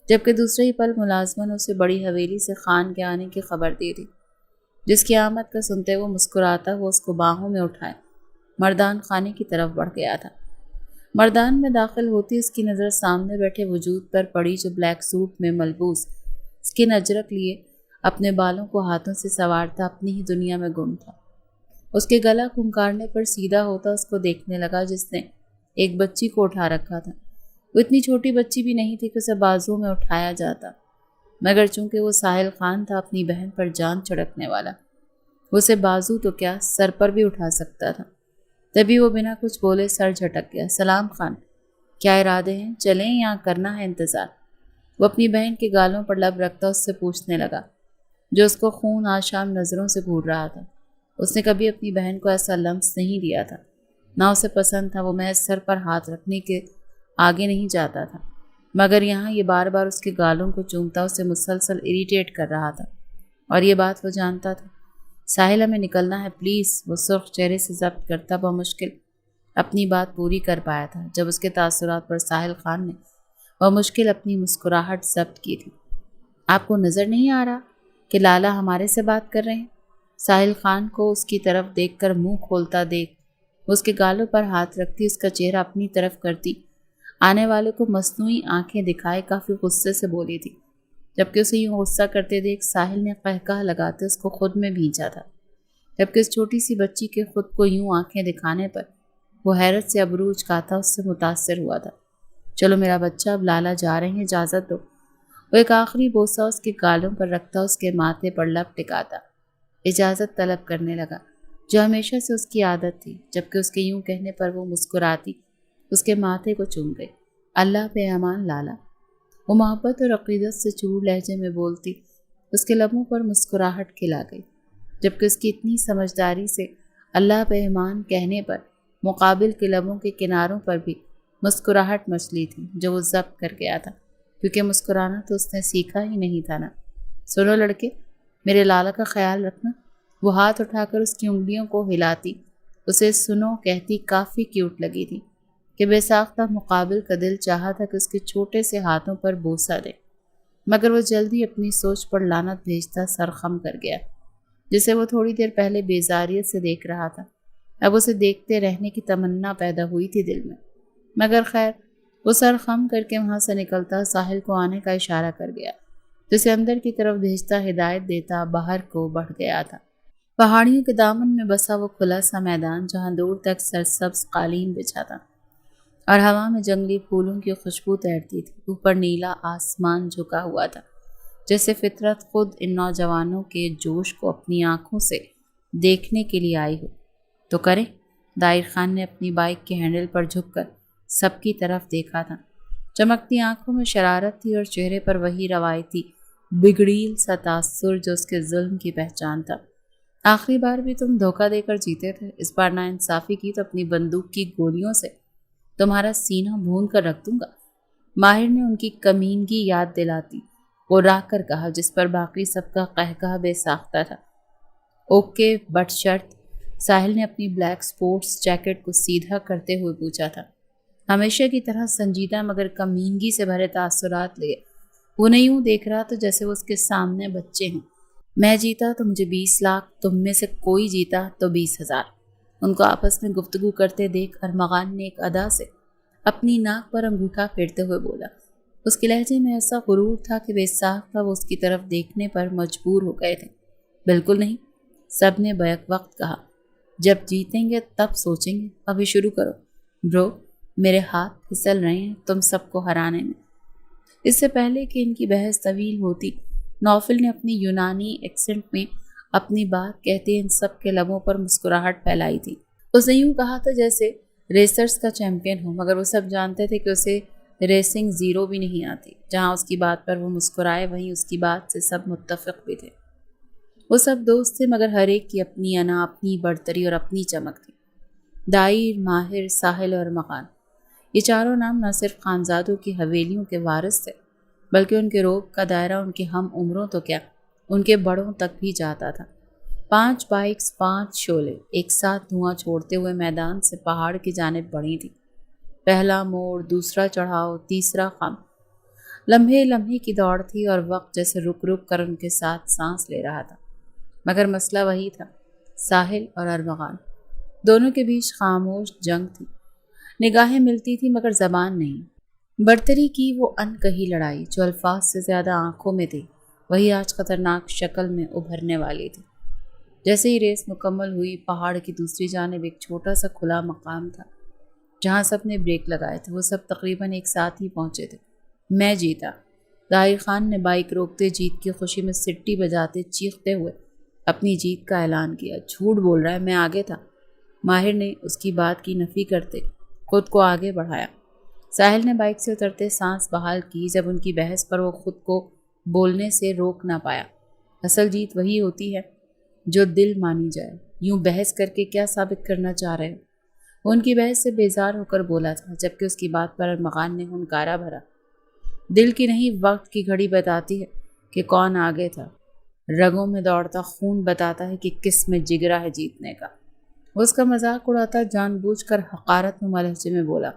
[SPEAKER 1] جبکہ دوسرے ہی پل ملازمہ نے اسے بڑی حویلی سے خان کے آنے کی خبر دی تھی، جس کی آمد کا سنتے وہ مسکراتا وہ اس کو باہوں میں اٹھائے مردان خانے کی طرف بڑھ گیا تھا۔ مردان میں داخل ہوتی اس کی نظر سامنے بیٹھے وجود پر پڑی جو بلیک سوٹ میں ملبوس اسکن اجرک لیے اپنے بالوں کو ہاتھوں سے سنوارتا اپنی ہی دنیا میں گم تھا۔ اس کے گلا کھنکارنے پر سیدھا ہوتا اس کو دیکھنے لگا جس نے ایک بچی کو اٹھا رکھا تھا۔ وہ اتنی چھوٹی بچی بھی نہیں تھی کہ اسے بازو میں اٹھایا جاتا، مگر چونکہ وہ ساحل خان تھا اپنی بہن پر جان چھڑکنے والا، وہ اسے بازو تو کیا سر پر بھی اٹھا سکتا تھا۔ تبھی وہ بنا کچھ بولے سر جھٹک گیا۔ سلام خان، کیا ارادے ہیں؟ چلیں یا کرنا ہے انتظار؟ وہ اپنی بہن کے گالوں پر لب رکھتا اس سے پوچھنے لگا، جو اس کو خون آشام نظروں سے گھور رہا تھا۔ اس نے کبھی اپنی بہن کو ایسا لمس نہیں دیا تھا، نہ اسے پسند تھا۔ وہ محض سر پر ہاتھ رکھنے کے آگے نہیں جاتا تھا، مگر یہاں یہ بار بار اس کے گالوں کو چومتا اسے مسلسل اریٹیٹ کر رہا تھا، اور یہ بات وہ جانتا تھا۔ ساحل، ہمیں نکلنا ہے پلیز۔ وہ سرخ چہرے سے ضبط کرتا بمشکل اپنی بات پوری کر پایا تھا جب اس کے تاثرات پر ساحل خان نے بمشکل اپنی مسکراہٹ ضبط کی تھی۔ آپ کو نظر نہیں آ رہا کہ لالا ہمارے سے بات کر رہے ہیں؟ ساحل خان کو اس کی طرف دیکھ کر منہ کھولتا دیکھ اس کے گالوں پر ہاتھ رکھتی، اس کا چہرہ اپنی طرف کرتی آنے والے کو مصنوعی آنکھیں دکھائے کافی غصے سے بولی تھی، جبکہ اسے یوں غصہ کرتے دیکھ ساحل نے قہقہ لگاتے اس کو خود میں بھینچا تھا، جبکہ اس چھوٹی سی بچی کے خود کو یوں آنکھیں دکھانے پر وہ حیرت سے ابرو اچکاتا اس سے متاثر ہوا تھا۔ چلو میرا بچہ، اب لالا جا رہے ہیں، اجازت دو۔ وہ ایک آخری بوسہ اس کے گالوں پر رکھتا اس کے ماتھے پر لب ٹکاتا اجازت طلب کرنے لگا، جو ہمیشہ سے اس کی عادت تھی، جبکہ اس کے یوں کہنے پر وہ مسکراتی اس کے ماتھے کو چوم گئی۔ اللہ پہ امان لالا، وہ محبت اور عقیدت سے چور لہجے میں بولتی اس کے لبوں پر مسکراہٹ کھلا گئی، جبکہ اس کی اتنی سمجھداری سے اللہ پہ امان کہنے پر مقابل کے لبوں کے کناروں پر بھی مسکراہٹ مچلی تھی جو وہ ضبط کر گیا تھا، کیونکہ مسکرانا تو اس نے سیکھا ہی نہیں تھا نا۔ سنو لڑکے، میرے لالا کا خیال رکھنا۔ وہ ہاتھ اٹھا کر اس کی انگلیوں کو ہلاتی اسے سنو کہتی کافی کیوٹ لگی تھی کہ بے ساختہ مقابل کا دل چاہا تھا کہ اس کے چھوٹے سے ہاتھوں پر بوسہ دے، مگر وہ جلدی اپنی سوچ پر لعنت بھیجتا سرخم کر گیا، جسے وہ تھوڑی دیر پہلے بیزاریت سے دیکھ رہا تھا۔ اب اسے دیکھتے رہنے کی تمنا پیدا ہوئی تھی دل میں، مگر خیر وہ سر خم کر کے وہاں سے نکلتا ساحل کو آنے کا اشارہ کر گیا، جسے اندر کی طرف بھیجتا ہدایت دیتا باہر کو بڑھ گیا تھا۔ پہاڑیوں کے دامن میں بسا وہ کھلا سا میدان جہاں دور تک سرسبز قالین بچھا تھا اور ہوا میں جنگلی پھولوں کی خوشبو تیرتی تھی۔ اوپر نیلا آسمان جھکا ہوا تھا، جیسے فطرت خود ان نوجوانوں کے جوش کو اپنی آنکھوں سے دیکھنے کے لیے آئی ہو۔ تو کریں، دائر خان نے اپنی بائک کے ہینڈل پر جھک کر سب کی طرف دیکھا تھا۔ چمکتی آنکھوں میں شرارت تھی اور چہرے پر وہی روایتی بگڑیل سا تاثر جو اس کے ظلم کی پہچان تھا۔ آخری بار بھی تم دھوکہ دے کر جیتے تھے، اس بار ناانصافی کی تو اپنی بندوق کی گولیوں سے تمہارا سینہ بھون کر رکھ دوں گا۔ ماہر نے ان کی کمینگی یاد دلاتی وہ راہ کر کہا، جس پر باقی سب کا قہقہ بے ساختہ تھا۔ اوکے بٹ شرط، ساحل نے اپنی بلیک سپورٹس جیکٹ کو سیدھا کرتے ہوئے پوچھا تھا، ہمیشہ کی طرح سنجیدہ مگر کمینگی سے بھرے تاثرات لیے۔ وہ انہیں یوں دیکھ رہا تھا جیسے وہ اس کے سامنے بچے ہیں۔ میں جیتا تو مجھے 20 لاکھ، تم میں سے کوئی جیتا تو 20,000۔ ان کو آپس میں گفتگو کرتے دیکھ ارمغان نے ایک ادا سے اپنی ناک پر انگوٹھا پھیرتے ہوئے بولا۔ اس کے لہجے میں ایسا غرور تھا کہ بے ساختہ وہ اس کی طرف دیکھنے پر مجبور ہو گئے تھے۔ بالکل نہیں، سب نے بیک وقت کہا۔ جب جیتیں گے تب سوچیں گے، ابھی شروع کرو۔ برو، میرے ہاتھ پھسل رہے ہیں تم سب کو ہرانے میں۔ اس سے پہلے کہ ان کی بحث طویل ہوتی، نوفل نے اپنی یونانی ایکسنٹ میں اپنی بات کہتے ان سب کے لبوں پر مسکراہٹ پھیلائی تھی۔ اس نے یوں کہا تھا جیسے ریسرز کا چیمپئن ہو، مگر وہ سب جانتے تھے کہ اسے ریسنگ زیرو بھی نہیں آتی۔ جہاں اس کی بات پر وہ مسکرائے وہیں اس کی بات سے سب متفق بھی تھے۔ وہ سب دوست تھے مگر ہر ایک کی اپنی انا، اپنی برتری اور اپنی چمک تھی۔ دائر، ماہر، ساحل اور ارمغان، یہ چاروں نام نہ صرف خانزادوں کی حویلیوں کے وارث تھے بلکہ ان کے روب کا دائرہ ان کے ہم عمروں تو کیا، ان کے بڑوں تک بھی جاتا تھا۔ 5 بائکس، 5 شعلے ایک ساتھ دھواں چھوڑتے ہوئے میدان سے پہاڑ کی جانب بڑھی تھی۔ پہلا موڑ، دوسرا چڑھاؤ، تیسرا خم، لمحے لمحے کی دوڑ تھی اور وقت جیسے رک رک کر ان کے ساتھ سانس لے رہا تھا۔ مگر مسئلہ وہی تھا، ساحل اور ارمغان دونوں کے بیچ خاموش جنگ تھی۔ نگاہیں ملتی تھی مگر زبان نہیں۔ برتری کی وہ ان کہی لڑائی جو الفاظ سے زیادہ آنکھوں میں تھی، وہی آج خطرناک شکل میں ابھرنے والی تھی۔ جیسے ہی ریس مکمل ہوئی، پہاڑ کی دوسری جانب ایک چھوٹا سا کھلا مقام تھا جہاں سب نے بریک لگائے تھے۔ وہ سب تقریباً ایک ساتھ ہی پہنچے تھے۔ میں جیتا، دائر خان نے بائک روکتے جیت کی خوشی میں سٹی بجاتے چیختے ہوئے اپنی جیت کا اعلان کیا۔ جھوٹ بول رہا ہے، میں آگے تھا، ماہر نے اس کی بات کی نفی کرتے خود کو آگے بڑھایا۔ ساحل نے بائک سے اترتے سانس بحال کی۔ جب ان کی بحث پر وہ خود کو بولنے سے روک نہ پایا۔ اصل جیت وہی ہوتی ہے جو دل مانی جائے۔ یوں بحث کر کے کیا ثابت کرنا چاہ رہے ہو؟ وہ ان کی بحث سے بیزار ہو کر بولا تھا، جبکہ اس کی بات پر ارمغان نے ہنکارا بھرا۔ دل کی نہیں، وقت کی گھڑی بتاتی ہے کہ کون آگے تھا۔ رگوں میں دوڑتا خون بتاتا ہے کہ کس میں جگرا ہے جیتنے کا۔ وہ اس کا مذاق اڑاتا جان بوجھ کر حقارت نما لہجے میں بولا۔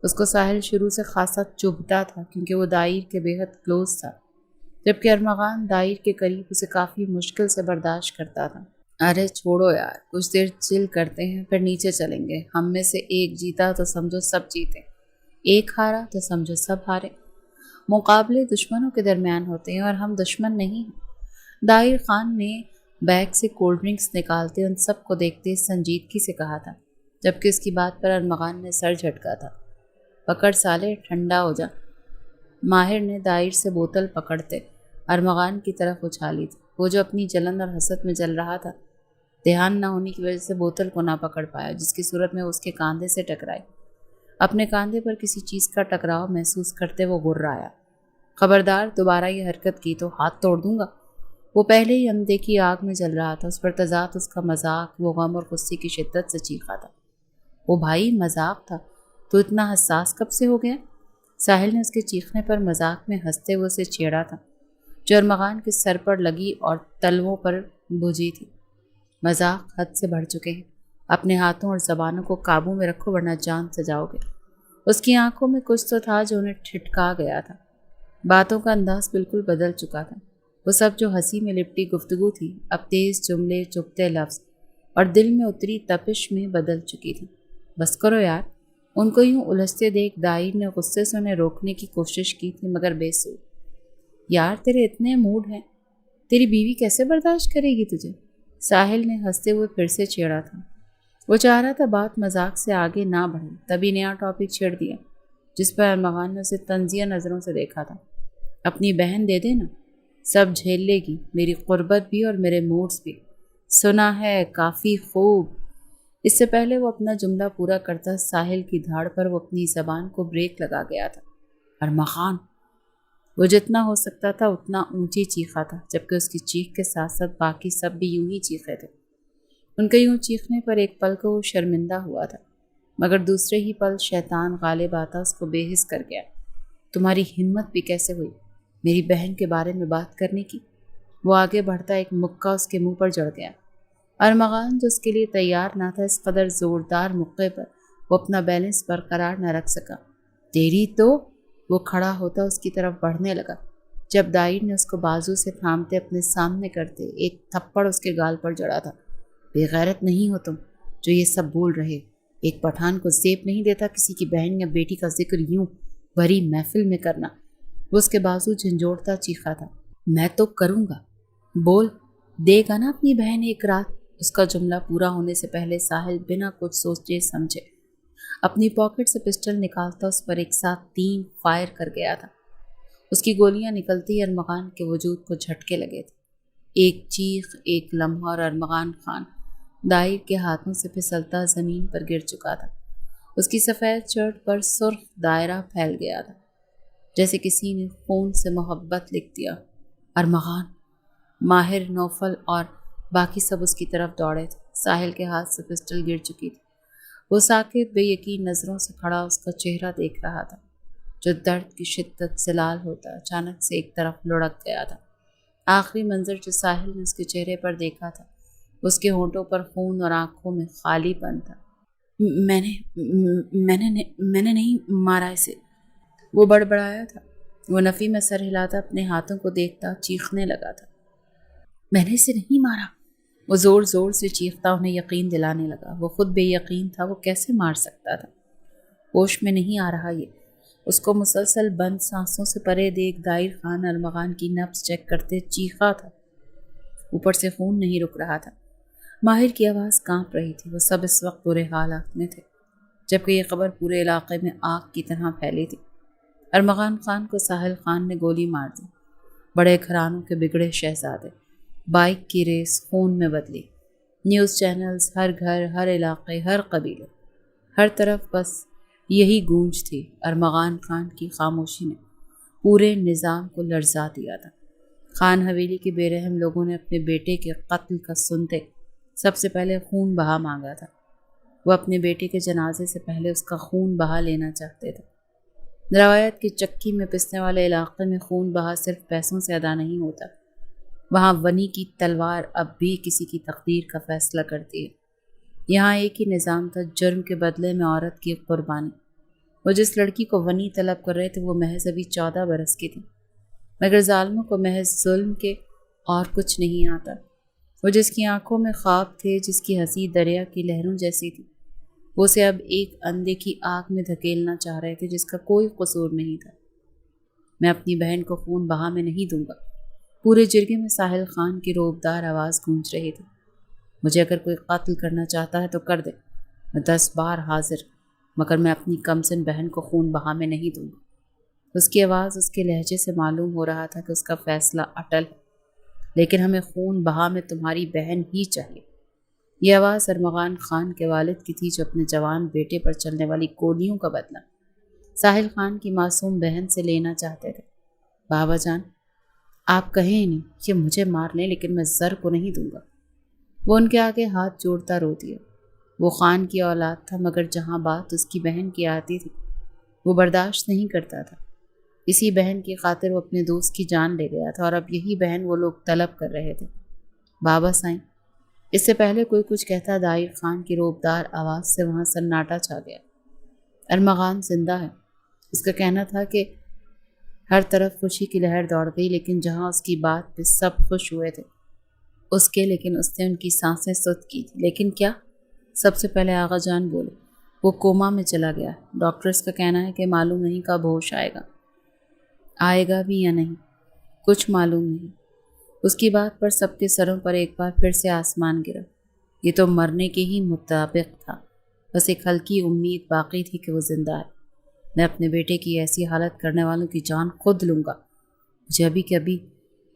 [SPEAKER 1] اس کو ساحل شروع سے خاصا چبھتا تھا کیونکہ وہ دائر کے بے حد کلوز تھا، جبکہ ارمغان دائر کے قریب اسے کافی مشکل سے برداشت کرتا تھا۔ ارے چھوڑو یار، کچھ دیر چل کرتے ہیں پھر نیچے چلیں گے۔ ہم میں سے ایک جیتا تو سمجھو سب جیتے، ایک ہارا تو سمجھو سب ہارے۔ مقابلے دشمنوں کے درمیان ہوتے ہیں اور ہم دشمن نہیں ہیں۔ دائر خان نے بیگ سے کولڈ ڈرنکس نکالتے ان سب کو دیکھتے سنجیدگی سے کہا تھا، جبکہ اس کی بات پر ارمغان نے سر جھٹکا تھا۔ پکڑ سالے، ٹھنڈا ہو جا۔ ماہر نے دائر سے بوتل پکڑتے ارمغان کی طرف اچھالی تھی۔ وہ جو اپنی جلن اور حسد میں جل رہا تھا، دھیان نہ ہونے کی وجہ سے بوتل کو نہ پکڑ پایا، جس کی صورت میں اس کے کاندھے سے ٹکرائی۔ اپنے کاندھے پر کسی چیز کا ٹکراؤ محسوس کرتے وہ غرایا۔ خبردار، دوبارہ یہ حرکت کی تو ہاتھ توڑ دوں گا۔ وہ پہلے ہی اندھے آگ میں جل رہا تھا، اس پر تضاد اس کا مذاق، وہ غم اور غصے کی شدت سے چیخا تھا۔ وہ بھائی مذاق تھا، تو اتنا حساس کب سے ہو گیا؟ ساحل نے اس کے چیخنے پر مذاق میں ہنستے ہوئے اسے چھیڑا تھا، جو ارمغان کے سر پر لگی اور تلووں پر بجھی تھی۔ مذاق حد سے بڑھ چکے ہیں، اپنے ہاتھوں اور زبانوں کو قابو میں رکھو ورنہ جان سے جاؤ گے۔ اس کی آنکھوں میں کچھ تو تھا جو انہیں ٹھٹکا گیا تھا۔ باتوں کا انداز بالکل بدل چکا تھا۔ وہ سب جو ہنسی میں لپٹی گفتگو تھی، اب تیز جملے، چپتے لفظ اور دل میں اتری تپش میں بدل چکی تھی۔ بس کرو یار، ان کو یوں الجھتے دیکھ دائر نے غصے سے انہیں روکنے کی کوشش کی تھی مگر بے سود۔ یار تیرے اتنے موڈ ہیں، تیری بیوی کیسے برداشت کرے گی تجھے؟ ساحل نے ہنستے ہوئے پھر سے چھیڑا تھا۔ وہ چاہ رہا تھا بات مذاق سے آگے نہ بڑھے، تبھی نیا ٹاپک چھیڑ دیا جس پر ارمغان نے اسے طنزیہ نظروں سے دیکھا تھا۔ اپنی بہن دے دے نا، سب جھیل لے گی، میری قربت بھی اور میرے موڈز بھی۔ سنا ہے کافی خوب۔ اس سے پہلے وہ اپنا جملہ پورا کرتا ساحل کی دھاڑ پر وہ اپنی زبان کو بریک لگا گیا تھا۔ ارمغان! وہ جتنا ہو سکتا تھا اتنا اونچی چیخا تھا، جبکہ اس کی چیخ کے ساتھ ساتھ باقی سب بھی یوں ہی چیخے تھے۔ ان کے یوں چیخنے پر ایک پل کو وہ شرمندہ ہوا تھا، مگر دوسرے ہی پل شیطان غالب آتا اس کو بے حس کر گیا۔ تمہاری ہمت بھی کیسے ہوئی میری بہن کے بارے میں بات کرنے کی؟ وہ آگے بڑھتا ایک مکہ اس کے منہ پر جڑ گیا۔ ارمغان جو اس کے لیے تیار نہ تھا، اس قدر زوردار مکے پر وہ اپنا بیلنس برقرار نہ رکھ سکا۔ تیری تو وہ کھڑا ہوتا اس کی طرف بڑھنے لگا، جب دائر نے اس کو بازو سے تھامتے اپنے سامنے کرتے ایک تھپڑ اس کے گال پر جڑا تھا۔ بے غیرت نہیں ہو تم جو یہ سب بول رہے؟ ایک پٹھان کو زیب نہیں دیتا کسی کی بہن یا بیٹی کا ذکر یوں بھری محفل میں کرنا۔ وہ اس کے بازو جھنجھوڑتا چیخا تھا۔ میں تو کروں گا، بول دے گا نا اپنی بہن ایک رات؟ اس کا جملہ پورا ہونے سے پہلے ساحل بنا کچھ سوچے سمجھے اپنی پاکٹ سے پسٹل نکالتا اس پر ایک ساتھ 3 فائر کر گیا تھا۔ اس کی گولیاں نکلتی ارمغان کے وجود کو جھٹکے لگے تھے۔ ایک چیخ، ایک لمحہ اور ارمغان خان دائر کے ہاتھوں سے پھسلتا زمین پر گر چکا تھا۔ اس کی سفید شرٹ پر سرخ دائرہ پھیل گیا تھا، جیسے کسی نے خون سے محبت لکھ دیا۔ ارمغان! ماہر، نوفل اور باقی سب اس کی طرف دوڑے تھے۔ ساحل کے ہاتھ سے پسٹل گر چکی تھی۔ وہ ساکت بے یقین نظروں سے کھڑا اس کا چہرہ دیکھ رہا تھا، جو درد کی شدت سے لال ہوتا اچانک سے ایک طرف لڑک گیا تھا۔ آخری منظر جو ساحل نے اس کے چہرے پر دیکھا تھا، اس کے ہونٹوں پر خون اور آنکھوں میں خالی پن تھا۔ میں نے نہیں مارا اسے، وہ بڑبڑایا تھا۔ وہ نفی میں سر ہلاتا اپنے ہاتھوں کو دیکھتا چیخنے لگا تھا۔ میں نے اسے نہیں مارا! وہ زور زور سے چیختا انہیں یقین دلانے لگا۔ وہ خود بے یقین تھا، وہ کیسے مار سکتا تھا؟ ہوش میں نہیں آ رہا یہ۔ اس کو مسلسل بند سانسوں سے پرے دیکھ دائر خان ارمغان کی نبض چیک کرتے چیخا تھا۔ اوپر سے خون نہیں رک رہا تھا۔ ماہر کی آواز کانپ رہی تھی۔ وہ سب اس وقت برے حالات میں تھے، جبکہ یہ خبر پورے علاقے میں آگ کی طرح پھیلی تھی۔ ارمغان خان کو ساحل خان نے گولی مار دی۔ بڑے گھرانوں کے بگڑے شہزادے، بائک کی ریس خون میں بدلی۔ نیوز چینلز، ہر گھر، ہر علاقے، ہر قبیلے، ہر طرف بس یہی گونج تھی۔ ارمغان خان کی خاموشی نے پورے نظام کو لرزا دیا تھا۔ خان حویلی کے بے رحم لوگوں نے اپنے بیٹے کے قتل کا سنتے سب سے پہلے خون بہا مانگا تھا۔ وہ اپنے بیٹے کے جنازے سے پہلے اس کا خون بہا لینا چاہتے تھے۔ روایت کی چکی میں پسنے والے علاقے میں خون بہا صرف پیسوں سے ادا نہیں ہوتا، وہاں ونی کی تلوار اب بھی کسی کی تقدیر کا فیصلہ کرتی ہے۔ یہاں ایک ہی نظام تھا، جرم کے بدلے میں عورت کی قربانی۔ وہ جس لڑکی کو ونی طلب کر رہے تھے وہ محض ابھی 14 برس کی تھی، مگر ظالموں کو محض ظلم کے اور کچھ نہیں آتا۔ وہ جس کی آنکھوں میں خواب تھے، جس کی ہنسی دریا کی لہروں جیسی تھی، وہ اسے اب ایک اندھے کی آگ میں دھکیلنا چاہ رہے تھے جس کا کوئی قصور نہیں تھا۔ میں اپنی بہن کو خون بہا میں نہیں دوں گا۔ پورے جرگے میں ساحل خان کی روبدار آواز گونج رہی تھی۔ مجھے اگر کوئی قتل کرنا چاہتا ہے تو کر دے، میں 10 بار حاضر، مگر میں اپنی کمسن بہن کو خون بہا میں نہیں دوں گا۔ اس کی آواز، اس کے لہجے سے معلوم ہو رہا تھا کہ اس کا فیصلہ اٹل ہے۔ لیکن ہمیں خون بہا میں تمہاری بہن ہی چاہیے۔ یہ آواز ارمغان خان کے والد کی تھی، جو اپنے جوان بیٹے پر چلنے والی گولیوں کا بدلہ ساحل خان کی معصوم بہن سے لینا چاہتے تھے۔ بابا جان، آپ کہیں نہیں کہ مجھے مار لیں، لیکن میں زر کو نہیں دوں گا۔ وہ ان کے آگے ہاتھ جوڑتا رو دیا۔ وہ خان کی اولاد تھا، مگر جہاں بات اس کی بہن کی آتی تھی وہ برداشت نہیں کرتا تھا۔ اسی بہن کی خاطر وہ اپنے دوست کی جان لے گیا تھا، اور اب یہی بہن وہ لوگ طلب کر رہے تھے۔ بابا سائیں! اس سے پہلے کوئی کچھ کہتا دائر خان کی روبدار آواز سے وہاں سناٹا چھا گیا۔ ارمغان زندہ ہے، اس کا کہنا تھا کہ ہر طرف خوشی کی لہر دوڑ گئی، لیکن جہاں اس کی بات پہ سب خوش ہوئے تھے لیکن اس نے ان کی سانسیں سست کی تھی۔ لیکن کیا؟ سب سے پہلے آغا جان بولے۔ وہ کوما میں چلا گیا۔ ڈاکٹرز کا کہنا ہے کہ معلوم نہیں کب ہوش آئے گا بھی یا نہیں، کچھ معلوم نہیں۔ اس کی بات پر سب کے سروں پر ایک بار پھر سے آسمان گرا۔ یہ تو مرنے کے ہی مطابق تھا، بس ایک ہلکی امید باقی تھی کہ وہ زندہ ہے۔ میں اپنے بیٹے کی ایسی حالت کرنے والوں کی جان خود لوں گا۔ مجھے ابھی کے ابھی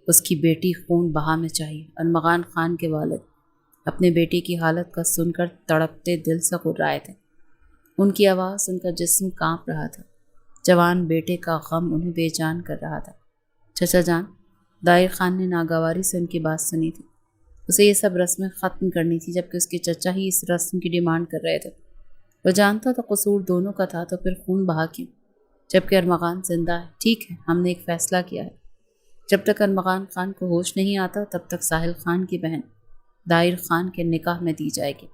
[SPEAKER 1] اس کی بیٹی خون بہا میں چاہیے۔ ارمغان خان کے والد اپنے بیٹے کی حالت کا سن کر تڑپتے دل سے گھبرائے تھے۔ ان کی آواز ان کا جسم کانپ رہا تھا۔ جوان بیٹے کا غم انہیں بے جان کر رہا تھا۔ چچا جان، دائر خان نے ناگواری سے ان کی بات سنی تھی۔ اسے یہ سب رسمیں ختم کرنی تھی، جبکہ اس کے چچا ہی اس رسم کی ڈیمانڈ کر رہے تھے۔ وہ جانتا تھا قصور دونوں کا تھا، تو پھر خون بہا کیوں؟ جبکہ ارمغان زندہ ہے۔ ٹھیک ہے، ہم نے ایک فیصلہ کیا ہے۔ جب تک ارمغان خان کو ہوش نہیں آتا تب تک ساحل خان کی بہن دائر خان کے نکاح میں دی جائے گی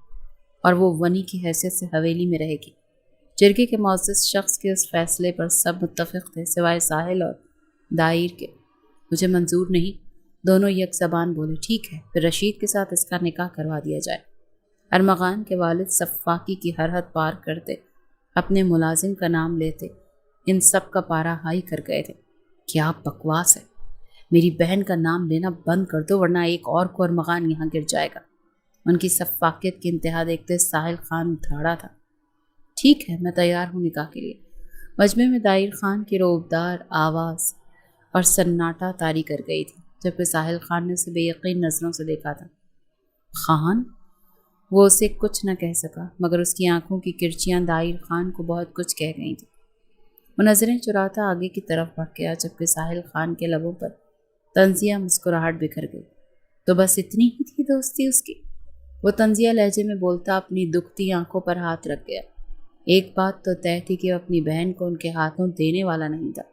[SPEAKER 1] اور وہ ونی کی حیثیت سے حویلی میں رہے گی۔ جرگے کے معزز شخص کے اس فیصلے پر سب متفق تھے سوائے ساحل اور دائر کے۔ مجھے منظور نہیں، دونوں یک زبان بولے۔ ٹھیک ہے، پھر رشید کے ساتھ اس کا نکاح کروا دیا جائے۔ ارمغان کے والد صفاقی کی ہر حد پار کرتے، اپنے ملازم کا نام لیتے، ان سب کا پارا ہائی کر گئے تھے۔ کیا بکواس ہے، میری بہن کا نام لینا بند کر دو ورنہ ایک اور کو ارمغان یہاں گر جائے گا۔ ان کی صفاقیت کی انتہا دیکھتے ساحل خان دھاڑا تھا۔ ٹھیک ہے، میں تیار ہوں نکاح کے لیے۔ مجمع میں دائر خان کی روبدار آواز اور سناٹا طاری کر گئی تھی، جبکہ ساحل خان نے اسے بے یقین نظروں سے دیکھا تھا۔ خان؟ وہ اسے کچھ نہ کہہ سکا، مگر اس کی آنکھوں کی کرچیاں دائر خان کو بہت کچھ کہہ گئی تھیں۔ وہ نظریں چراتا آگے کی طرف بڑھ گیا، جبکہ ساحل خان کے لبوں پر طنزیہ مسکراہٹ بکھر گئی۔ تو بس اتنی ہی تھی دوستی اس کی؟ وہ طنزیہ لہجے میں بولتا اپنی دکھتی آنکھوں پر ہاتھ رکھ گیا۔ ایک بات تو طے تھی کہ وہ اپنی بہن کو ان کے ہاتھوں دینے والا نہیں تھا،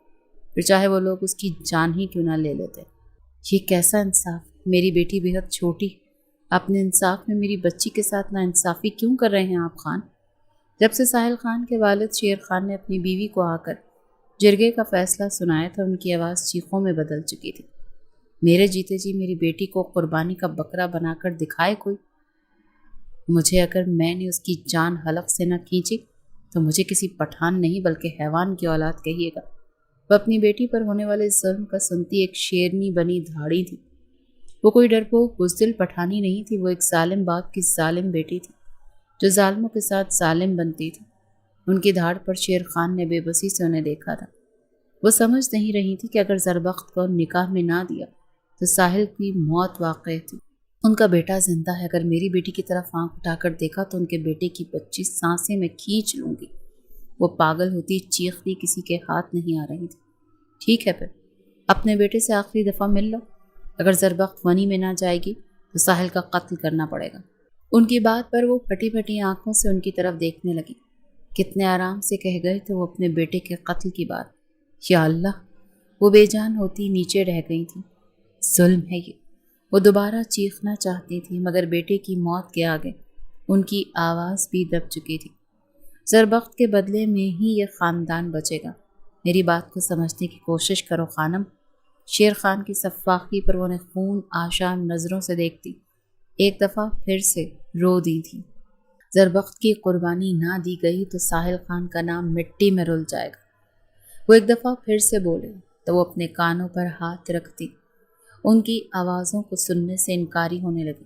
[SPEAKER 1] پھر چاہے وہ لوگ اس کی جان ہی کیوں نہ لے لیتے۔ یہ کیسا انصاف؟ میری بیٹی بے حد چھوٹی، اپنے انصاف میں میری بچی کے ساتھ نا انصافی کیوں کر رہے ہیں آپ خان؟ جب سے ساحل خان کے والد شیر خان نے اپنی بیوی کو آ کر جرگے کا فیصلہ سنایا تھا، ان کی آواز چیخوں میں بدل چکی تھی۔ میرے جیتے جی میری بیٹی کو قربانی کا بکرا بنا کر دکھائے کوئی؟ مجھے اگر میں نے اس کی جان حلق سے نہ کھینچی تو مجھے کسی پٹھان نہیں بلکہ حیوان کی اولاد کہیے گا۔ وہ اپنی بیٹی پر ہونے والے ظلم کا سنتی ایک شیرنی بنی دھاڑی تھی۔ وہ کوئی ڈرپوک بزدل پٹھانی نہیں تھی، وہ ایک ظالم باپ کی ظالم بیٹی تھی جو ظالموں کے ساتھ ظالم بنتی تھی۔ ان کی دھاڑ پر شیر خان نے بے بسی سے انہیں دیکھا تھا۔ وہ سمجھ نہیں رہی تھی کہ اگر زربخت کو نکاح میں نہ دیا تو ساحل کی موت واقع تھی۔ ان کا بیٹا زندہ ہے، اگر میری بیٹی کی طرف آنکھ اٹھا کر دیکھا تو ان کے بیٹے کی 25 سانسیں میں کھینچ لوں گی۔ وہ پاگل ہوتی چیختی کسی کے ہاتھ نہیں آ رہی تھی۔ ٹھیک ہے، پھر اپنے بیٹے سے آخری دفعہ مل لو۔ اگر زربخت ونی میں نہ جائے گی تو ساحل کا قتل کرنا پڑے گا۔ ان کی بات پر وہ پھٹی پھٹی آنکھوں سے ان کی طرف دیکھنے لگی۔ کتنے آرام سے کہہ گئے تھے وہ اپنے بیٹے کے قتل کی بات۔ یا اللہ، وہ بے جان ہوتی نیچے رہ گئی تھی۔ ظلم ہے یہ۔ وہ دوبارہ چیخنا چاہتی تھی، مگر بیٹے کی موت کے آگے ان کی آواز بھی دب چکی تھی۔ زربخت کے بدلے میں ہی یہ خاندان بچے گا۔ میری بات کو سمجھنے کی کوشش کرو خانم۔ شیر خان کی صفاقی پر وہ نے خون آشام نظروں سے دیکھتی ایک دفعہ پھر سے رو دی تھی۔ زربخت کی قربانی نہ دی گئی تو ساحل خان کا نام مٹی میں رل جائے گا۔ وہ ایک دفعہ پھر سے بولے تو وہ اپنے کانوں پر ہاتھ رکھتی ان کی آوازوں کو سننے سے انکاری ہونے لگی۔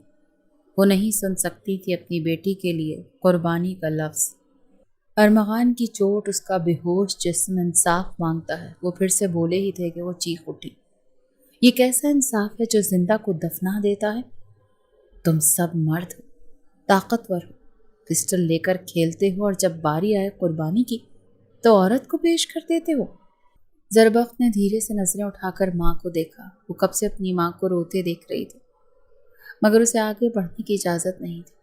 [SPEAKER 1] وہ نہیں سن سکتی تھی اپنی بیٹی کے لیے قربانی کا لفظ۔ ارمغان کی چوٹ اس کا بے ہوش جسم انصاف مانگتا ہے۔ وہ پھر سے بولے ہی تھے کہ وہ چیخ اٹھی۔ یہ کیسا انصاف ہے جو زندہ کو دفنا دیتا ہے؟ تم سب مرد ہو، طاقتور ہو، پسٹل لے کر کھیلتے ہو، اور جب باری آئے قربانی کی تو عورت کو پیش کر دیتے ہو۔ زربخت نے دھیرے سے نظریں اٹھا کر ماں کو دیکھا۔ وہ کب سے اپنی ماں کو روتے دیکھ رہی تھی، مگر اسے آگے بڑھنے کی اجازت نہیں تھی۔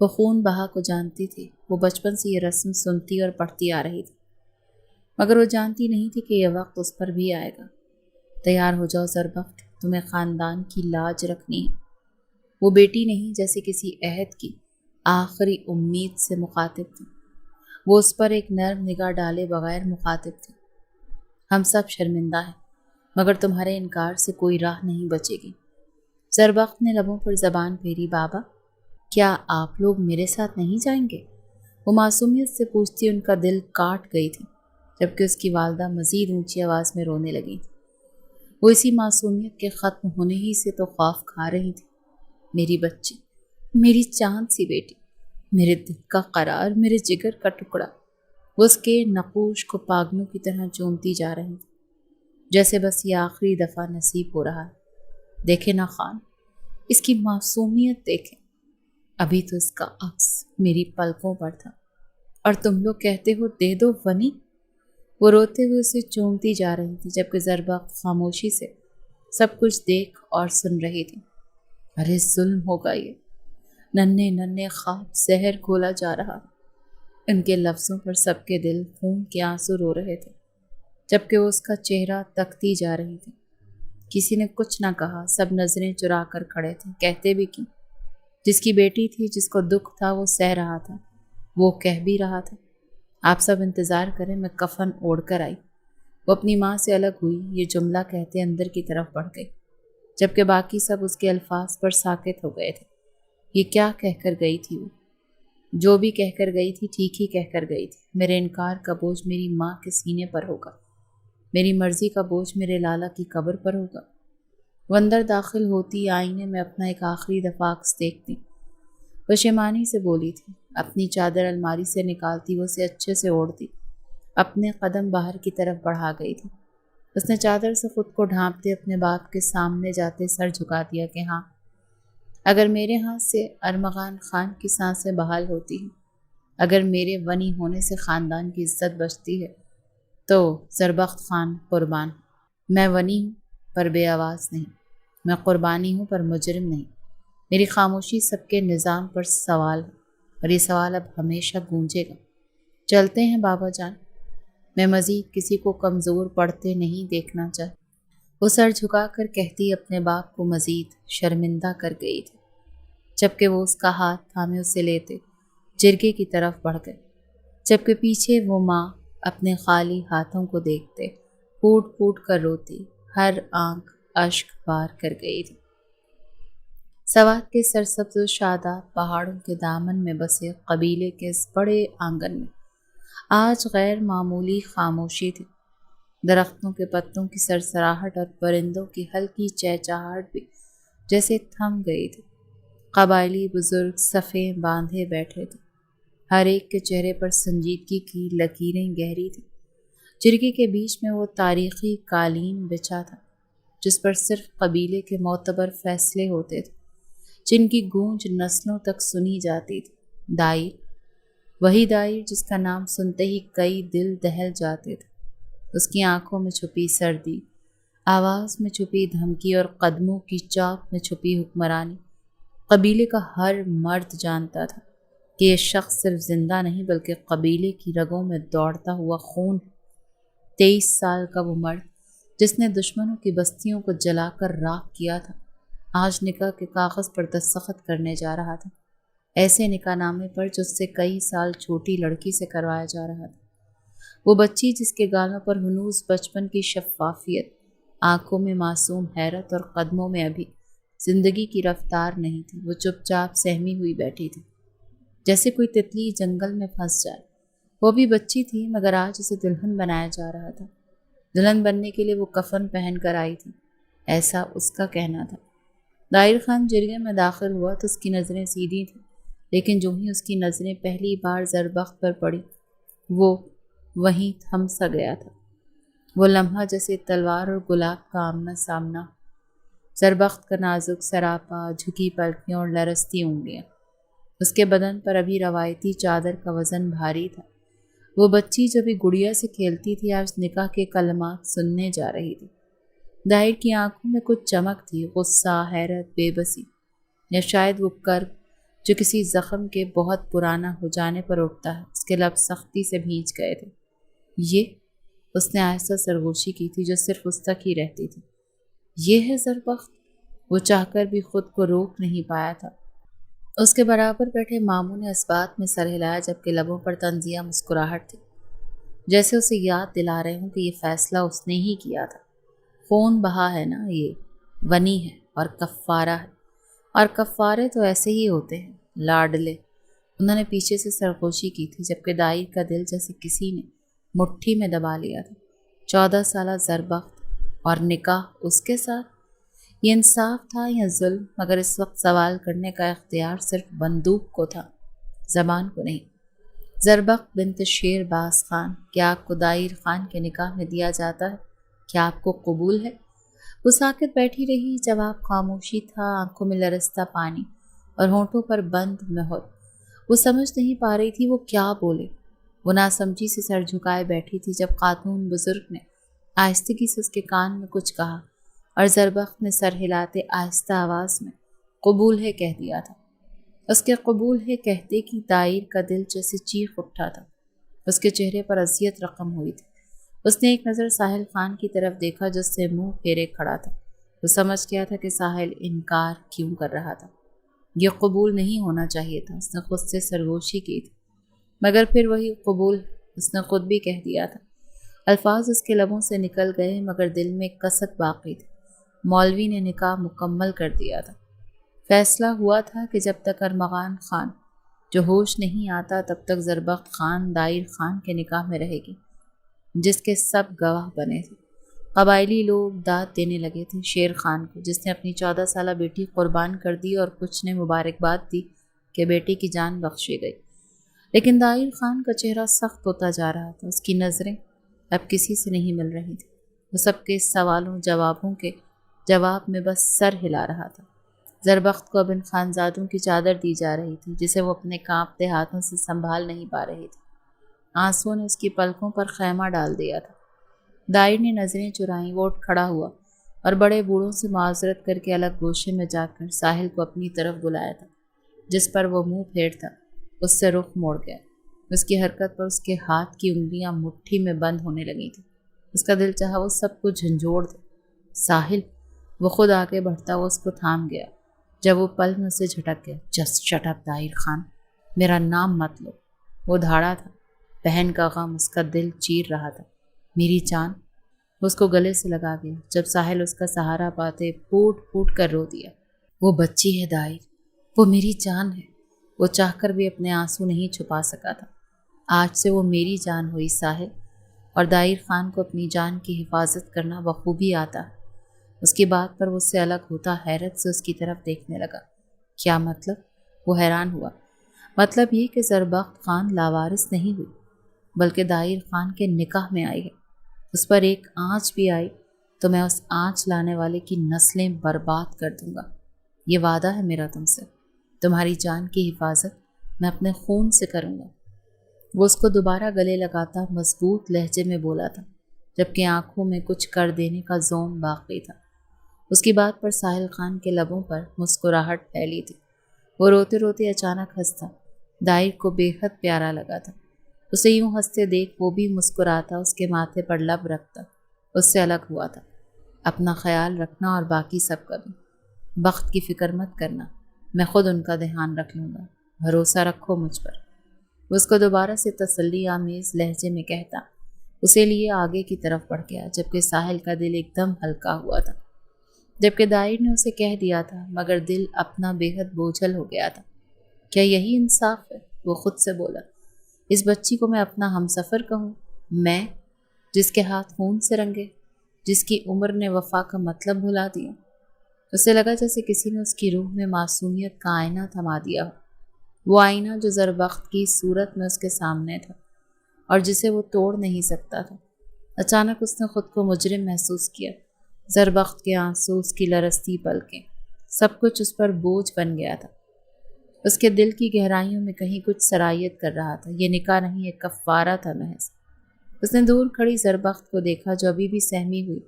[SPEAKER 1] وہ خون بہا کو جانتی تھی۔ وہ بچپن سے یہ رسم سنتی اور پڑھتی آ رہی تھی، مگر وہ جانتی نہیں تھی کہ یہ وقت اس پر بھی آئے گا۔ تیار ہو جاؤ زربخت، تمہیں خاندان کی لاج رکھنی ہے۔ وہ بیٹی نہیں، جیسے کسی عہد کی آخری امید سے مخاطب تھی۔ وہ اس پر ایک نرم نگاہ ڈالے بغیر مخاطب تھی۔ ہم سب شرمندہ ہیں، مگر تمہارے انکار سے کوئی راہ نہیں بچے گی۔ زربخت نے لبوں پر زبان پھیری۔ بابا، کیا آپ لوگ میرے ساتھ نہیں جائیں گے؟ وہ معصومیت سے پوچھتی ان کا دل کاٹ گئی تھی، جبکہ اس کی والدہ مزید اونچی آواز میں رونے لگی تھی۔ وہ اسی معصومیت کے ختم ہونے ہی سے تو خوف کھا رہی تھی۔ میری بچی، میری چاند سی بیٹی، میرے دل کا قرار، میرے جگر کا ٹکڑا۔ وہ اس کے نقوش کو پاگلوں کی طرح چومتی جا رہی تھی، جیسے بس یہ آخری دفعہ نصیب ہو رہا ہے۔ دیکھیں نا خان، اس کی معصومیت دیکھیں، ابھی تو اس کا عکس میری پلکوں پر تھا اور تم لوگ کہتے ہو دے دو ونی۔ وہ روتے ہوئے اسے چومتی جا رہی تھی جبکہ زربخت خاموشی سے سب کچھ دیکھ اور سن رہی تھی۔ ارے ظلم ہوگا یہ، ننھے ننھے خواب زہر گھولا جا رہا۔ ان کے لفظوں پر سب کے دل خون کے آنسو رو رہے تھے جبکہ وہ اس کا چہرہ تکتی جا رہی تھی۔ کسی نے کچھ نہ کہا، سب نظریں چرا کر کھڑے تھے۔ کہتے بھی کیوں؟ جس کی بیٹی تھی، جس کو دکھ تھا، وہ سہ رہا تھا، وہ کہہ بھی رہا تھا آپ سب انتظار کریں، میں کفن اوڑھ کر آئی۔ وہ اپنی ماں سے الگ ہوئی، یہ جملہ کہتے اندر کی طرف بڑھ گئی جبکہ باقی سب اس کے الفاظ پر ساکت ہو گئے تھے۔ یہ کیا کہہ کر گئی تھی وہ؟ جو بھی کہہ کر گئی تھی ٹھیک ہی کہہ کر گئی تھی۔ میرے انکار کا بوجھ میری ماں کے سینے پر ہوگا، میری مرضی کا بوجھ میرے لالا کی قبر پر ہوگا۔ وہ اندر داخل ہوتی آئینے میں اپنا ایک آخری دفعہ عکس دیکھتی، پشیمانی سے بولی تھی۔ اپنی چادر الماری سے نکالتی، وہ اسے اچھے سے اوڑھتی، اپنے قدم باہر کی طرف بڑھا گئی تھی۔ اس نے چادر سے خود کو ڈھانپتے اپنے باپ کے سامنے جاتے سر جھکا دیا کہ ہاں، اگر میرے ہاتھ سے ارمغان خان کی سانسیں بحال ہوتی ہیں، اگر میرے ونی ہونے سے خاندان کی عزت بچتی ہے تو زربخت خان قربان۔ میں ونی ہوں پر بے آواز نہیں، میں قربانی ہوں پر مجرم نہیں۔ میری خاموشی سب کے نظام پر سوال ہے اور یہ سوال اب ہمیشہ گونجے گا۔ چلتے ہیں بابا جان، میں مزید کسی کو کمزور پڑتے نہیں دیکھنا چاہتی۔ وہ سر جھکا کر کہتی اپنے باپ کو مزید شرمندہ کر گئی تھی جبکہ وہ اس کا ہاتھ تھامے اسے لیتے جرگے کی طرف بڑھ گئے، جبکہ پیچھے وہ ماں اپنے خالی ہاتھوں کو دیکھتے پھوٹ پھوٹ کر روتی، ہر آنکھ اشک بار کر گئی تھی۔ سوات کے سرسبز و شاداب پہاڑوں کے دامن میں بسے قبیلے کے اس بڑے آنگن میں آج غیر معمولی خاموشی تھی۔ درختوں کے پتوں کی سرسراہٹ اور پرندوں کی ہلکی چہچہاہٹ بھی جیسے تھم گئی تھی۔ قبائلی بزرگ صفیں باندھے بیٹھے تھے، ہر ایک کے چہرے پر سنجیدگی کی لکیریں گہری تھیں۔ جرگے کے بیچ میں وہ تاریخی قالین بچھا تھا جس پر صرف قبیلے کے معتبر فیصلے ہوتے تھے، جن کی گونج نسلوں تک سنی جاتی تھی۔ دائر، وہی دائر جس کا نام سنتے ہی کئی دل دہل جاتے تھے۔ اس کی آنکھوں میں چھپی سردی، آواز میں چھپی دھمکی اور قدموں کی چاپ میں چھپی حکمرانی۔ قبیلے کا ہر مرد جانتا تھا کہ یہ شخص صرف زندہ نہیں بلکہ قبیلے کی رگوں میں دوڑتا ہوا خون ہے۔ 23 سال کا وہ مرد جس نے دشمنوں کی بستیوں کو جلا کر راکھ کیا تھا، آج نکاح کے کاغذ پر دستخط کرنے جا رہا تھا، ایسے نکاح نامے پر جو اس سے کئی سال چھوٹی لڑکی سے کروایا جا رہا تھا۔ وہ بچی جس کے گالوں پر ہنوز بچپن کی شفافیت، آنکھوں میں معصوم حیرت اور قدموں میں ابھی زندگی کی رفتار نہیں تھی، وہ چپ چاپ سہمی ہوئی بیٹھی تھی جیسے کوئی تتلی جنگل میں پھنس جائے۔ وہ بھی بچی تھی مگر آج اسے دلہن بنایا جا رہا تھا۔ دلہن بننے کے لیے وہ کفن پہن کر آئی تھی، ایسا اس کا کہنا تھا۔ دائر خان جرگے میں داخل ہوا تو اس کی نظریں سیدھی تھیں، لیکن جو ہی اس کی نظریں پہلی بار زربخت پر پڑی وہ وہیں تھم سا گیا تھا۔ وہ لمحہ جیسے تلوار اور گلاب کا آمنا سامنا، زربخت کا نازک سراپا، جھکی پلکیاں اور لرزتی انگلیاں۔ اس کے بدن پر ابھی روایتی چادر کا وزن بھاری تھا۔ وہ بچی جو بھی گڑیا سے کھیلتی تھی آج نکاح کے کلمات سننے جا رہی تھی۔ دائر کی آنکھوں میں کچھ چمک تھی، غصہ، حیرت، بے بسی، یا شاید وہ کرب جو کسی زخم کے بہت پرانا ہو جانے پر اٹھتا ہے۔ اس کے لب سختی سے بھیج گئے تھے۔ یہ اس نے آہستہ سرگوشی کی تھی جو صرف اس تک ہی رہتی تھی۔ یہ ہے زربخت؟ وہ چاہ کر بھی خود کو روک نہیں پایا تھا۔ اس کے برابر بیٹھے ماموں نے اسبات میں سر ہلایا جبکہ لبوں پر طنزیہ مسکراہٹ تھی، جیسے اسے یاد دلا رہے ہوں کہ یہ فیصلہ اس نے ہی کیا تھا۔ خون بہا ہے نا، یہ ونی ہے اور کفارہ ہے، اور کفارے تو ایسے ہی ہوتے ہیں، لاڈلے۔ انہوں نے پیچھے سے سرگوشی کی تھی جبکہ دائر کا دل جیسے کسی نے مٹھی میں دبا لیا تھا۔ 14 سالہ زربخت اور نکاح اس کے ساتھ، یہ انصاف تھا یا ظلم؟ مگر اس وقت سوال کرنے کا اختیار صرف بندوق کو تھا، زبان کو نہیں۔ زربخت بنت شیر باز خان، کیا آپ کو دائر خان کے نکاح میں دیا جاتا ہے؟ کیا آپ کو قبول ہے؟ وہ ساکت بیٹھی رہی، جواب خاموشی تھا، آنکھوں میں لرزتا پانی اور ہونٹوں پر بند مہر۔ وہ سمجھ نہیں پا رہی تھی وہ کیا بولے۔ وہ ناسمجھی سے سر جھکائے بیٹھی تھی جب خاتون بزرگ نے آہستگی سے اس کے کان میں کچھ کہا اور زربخت نے سر ہلاتے آہستہ آواز میں قبول ہے کہہ دیا تھا۔ اس کے قبول ہے کہتے کی دائر کا دل جیسے چیخ اٹھا تھا۔ اس کے چہرے پر اذیت رقم ہوئی تھی۔ اس نے ایک نظر ساحل خان کی طرف دیکھا جو اس سے منہ پھیرے کھڑا تھا۔ وہ سمجھ گیا تھا کہ ساحل انکار کیوں کر رہا تھا۔ یہ قبول نہیں ہونا چاہیے تھا، اس نے خود سے سرگوشی کی تھی، مگر پھر وہی قبول اس نے خود بھی کہہ دیا تھا۔ الفاظ اس کے لبوں سے نکل گئے مگر دل میں کسک باقی تھی۔ مولوی نے نکاح مکمل کر دیا تھا۔ فیصلہ ہوا تھا کہ جب تک ارمغان خان جو ہوش نہیں آتا تب تک زربخت خان دائر خان کے نکاح میں رہے گی، جس کے سب گواہ بنے تھے۔ قبائلی لوگ داد دینے لگے تھے شیر خان کو، جس نے اپنی 14 سالہ بیٹی قربان کر دی، اور کچھ نے مبارکباد دی کہ بیٹی کی جان بخشی گئی۔ لیکن دائر خان کا چہرہ سخت ہوتا جا رہا تھا۔ اس کی نظریں اب کسی سے نہیں مل رہی تھی۔ وہ سب کے سوالوں جوابوں کے جواب میں بس سر ہلا رہا تھا۔ زربخت کو اب ان خانزادوں کی چادر دی جا رہی تھی جسے وہ اپنے کانپتے ہاتھوں سے سنبھال نہیں پا رہی تھی۔ آنسوؤں نے اس کی پلکوں پر خیمہ ڈال دیا تھا۔ دائر نے نظریں چرائیں، وہ اٹھ کھڑا ہوا اور بڑے بوڑھوں سے معذرت کر کے الگ گوشے میں جا کر ساحل کو اپنی طرف بلایا تھا، جس پر وہ منہ پھیر تھا۔ اس سے رخ موڑ گیا۔ اس کی حرکت پر اس کے ہاتھ کی انگلیاں مٹھی میں بند ہونے لگی تھی۔ اس کا دل چاہا وہ سب کو جھنجھوڑ دے۔ ساحل، وہ خود آگے بڑھتا ہوا اس کو تھام گیا۔ جب وہ پل میں اسے جھٹک گیا، جسٹ شٹ اپ دائر خان، میرا نام مت لو۔ وہ دھاڑا تھا، بہن کا غم اس کا دل چیر رہا تھا۔ میری جان، اس کو گلے سے لگا گیا جب ساحل اس کا سہارا پاتے پھوٹ پھوٹ کر رو دیا۔ وہ بچی ہے دائر، وہ میری جان ہے۔ وہ چاہ کر بھی اپنے آنسو نہیں چھپا سکا تھا۔ آج سے وہ میری جان ہوئی ساحل، اور دائر خان کو اپنی جان کی حفاظت کرنا بخوبی آتا ہے۔ اس کی بات پر وہ اس سے الگ ہوتا حیرت سے اس کی طرف دیکھنے لگا۔ کیا مطلب؟ وہ حیران ہوا۔ مطلب یہ کہ زربخت خان لاوارث نہیں ہوئی بلکہ دائر خان کے نکاح میں آئی ہے۔ اس پر ایک آنچ بھی آئی تو میں اس آنچ لانے والے کی نسلیں برباد کر دوں گا۔ یہ وعدہ ہے میرا تم سے، تمہاری جان کی حفاظت میں اپنے خون سے کروں گا۔ وہ اس کو دوبارہ گلے لگاتا مضبوط لہجے میں بولا تھا، جبکہ آنکھوں میں کچھ کر دینے کا زوم باقی تھا۔ اس کی بات پر ساحل خان کے لبوں پر مسکراہٹ پھیلی تھی۔ وہ روتے روتے اچانک ہنستا۔ دائر کو بے حد پیارا لگا تھا۔ اسے یوں ہنستے دیکھ وہ بھی مسکراتا، اس کے ماتھے پر لب رکھتا۔ اس سے الگ ہوا تھا۔ اپنا خیال رکھنا اور باقی سب کا بھی۔ بخت کی فکر مت کرنا، میں خود ان کا دھیان رکھ لوں گا، بھروسہ رکھو مجھ پر۔ وہ اس کو دوبارہ سے تسلی آمیز لہجے میں کہتا اسے لیے آگے کی طرف بڑھ گیا، جبکہ ساحل کا دل ایک دم ہلکا ہوا تھا۔ جبکہ دائر نے اسے کہہ دیا تھا مگر دل اپنا بے حد بوجھل ہو گیا تھا۔ کیا یہی انصاف ہے؟ وہ خود سے بولا۔ اس بچی کو میں اپنا ہمسفر کہوں؟ میں، جس کے ہاتھ خون سے رنگے، جس کی عمر نے وفا کا مطلب بھلا دیا۔ اسے لگا جیسے کسی نے اس کی روح میں معصومیت کا آئینہ تھما دیا ہو، وہ آئینہ جو زربخت کی صورت میں اس کے سامنے تھا اور جسے وہ توڑ نہیں سکتا تھا۔ اچانک اس نے خود کو مجرم محسوس کیا۔ زربخت کے آنسو، اس کی لرزتی پلکیں، سب کچھ اس پر بوجھ بن گیا تھا۔ اس کے دل کی گہرائیوں میں کہیں کچھ سرایت کر رہا تھا۔ یہ نکاح نہیں، ایک کفارہ تھا محض۔ اس نے دور کھڑی زربخت کو دیکھا جو ابھی بھی سہمی ہوئی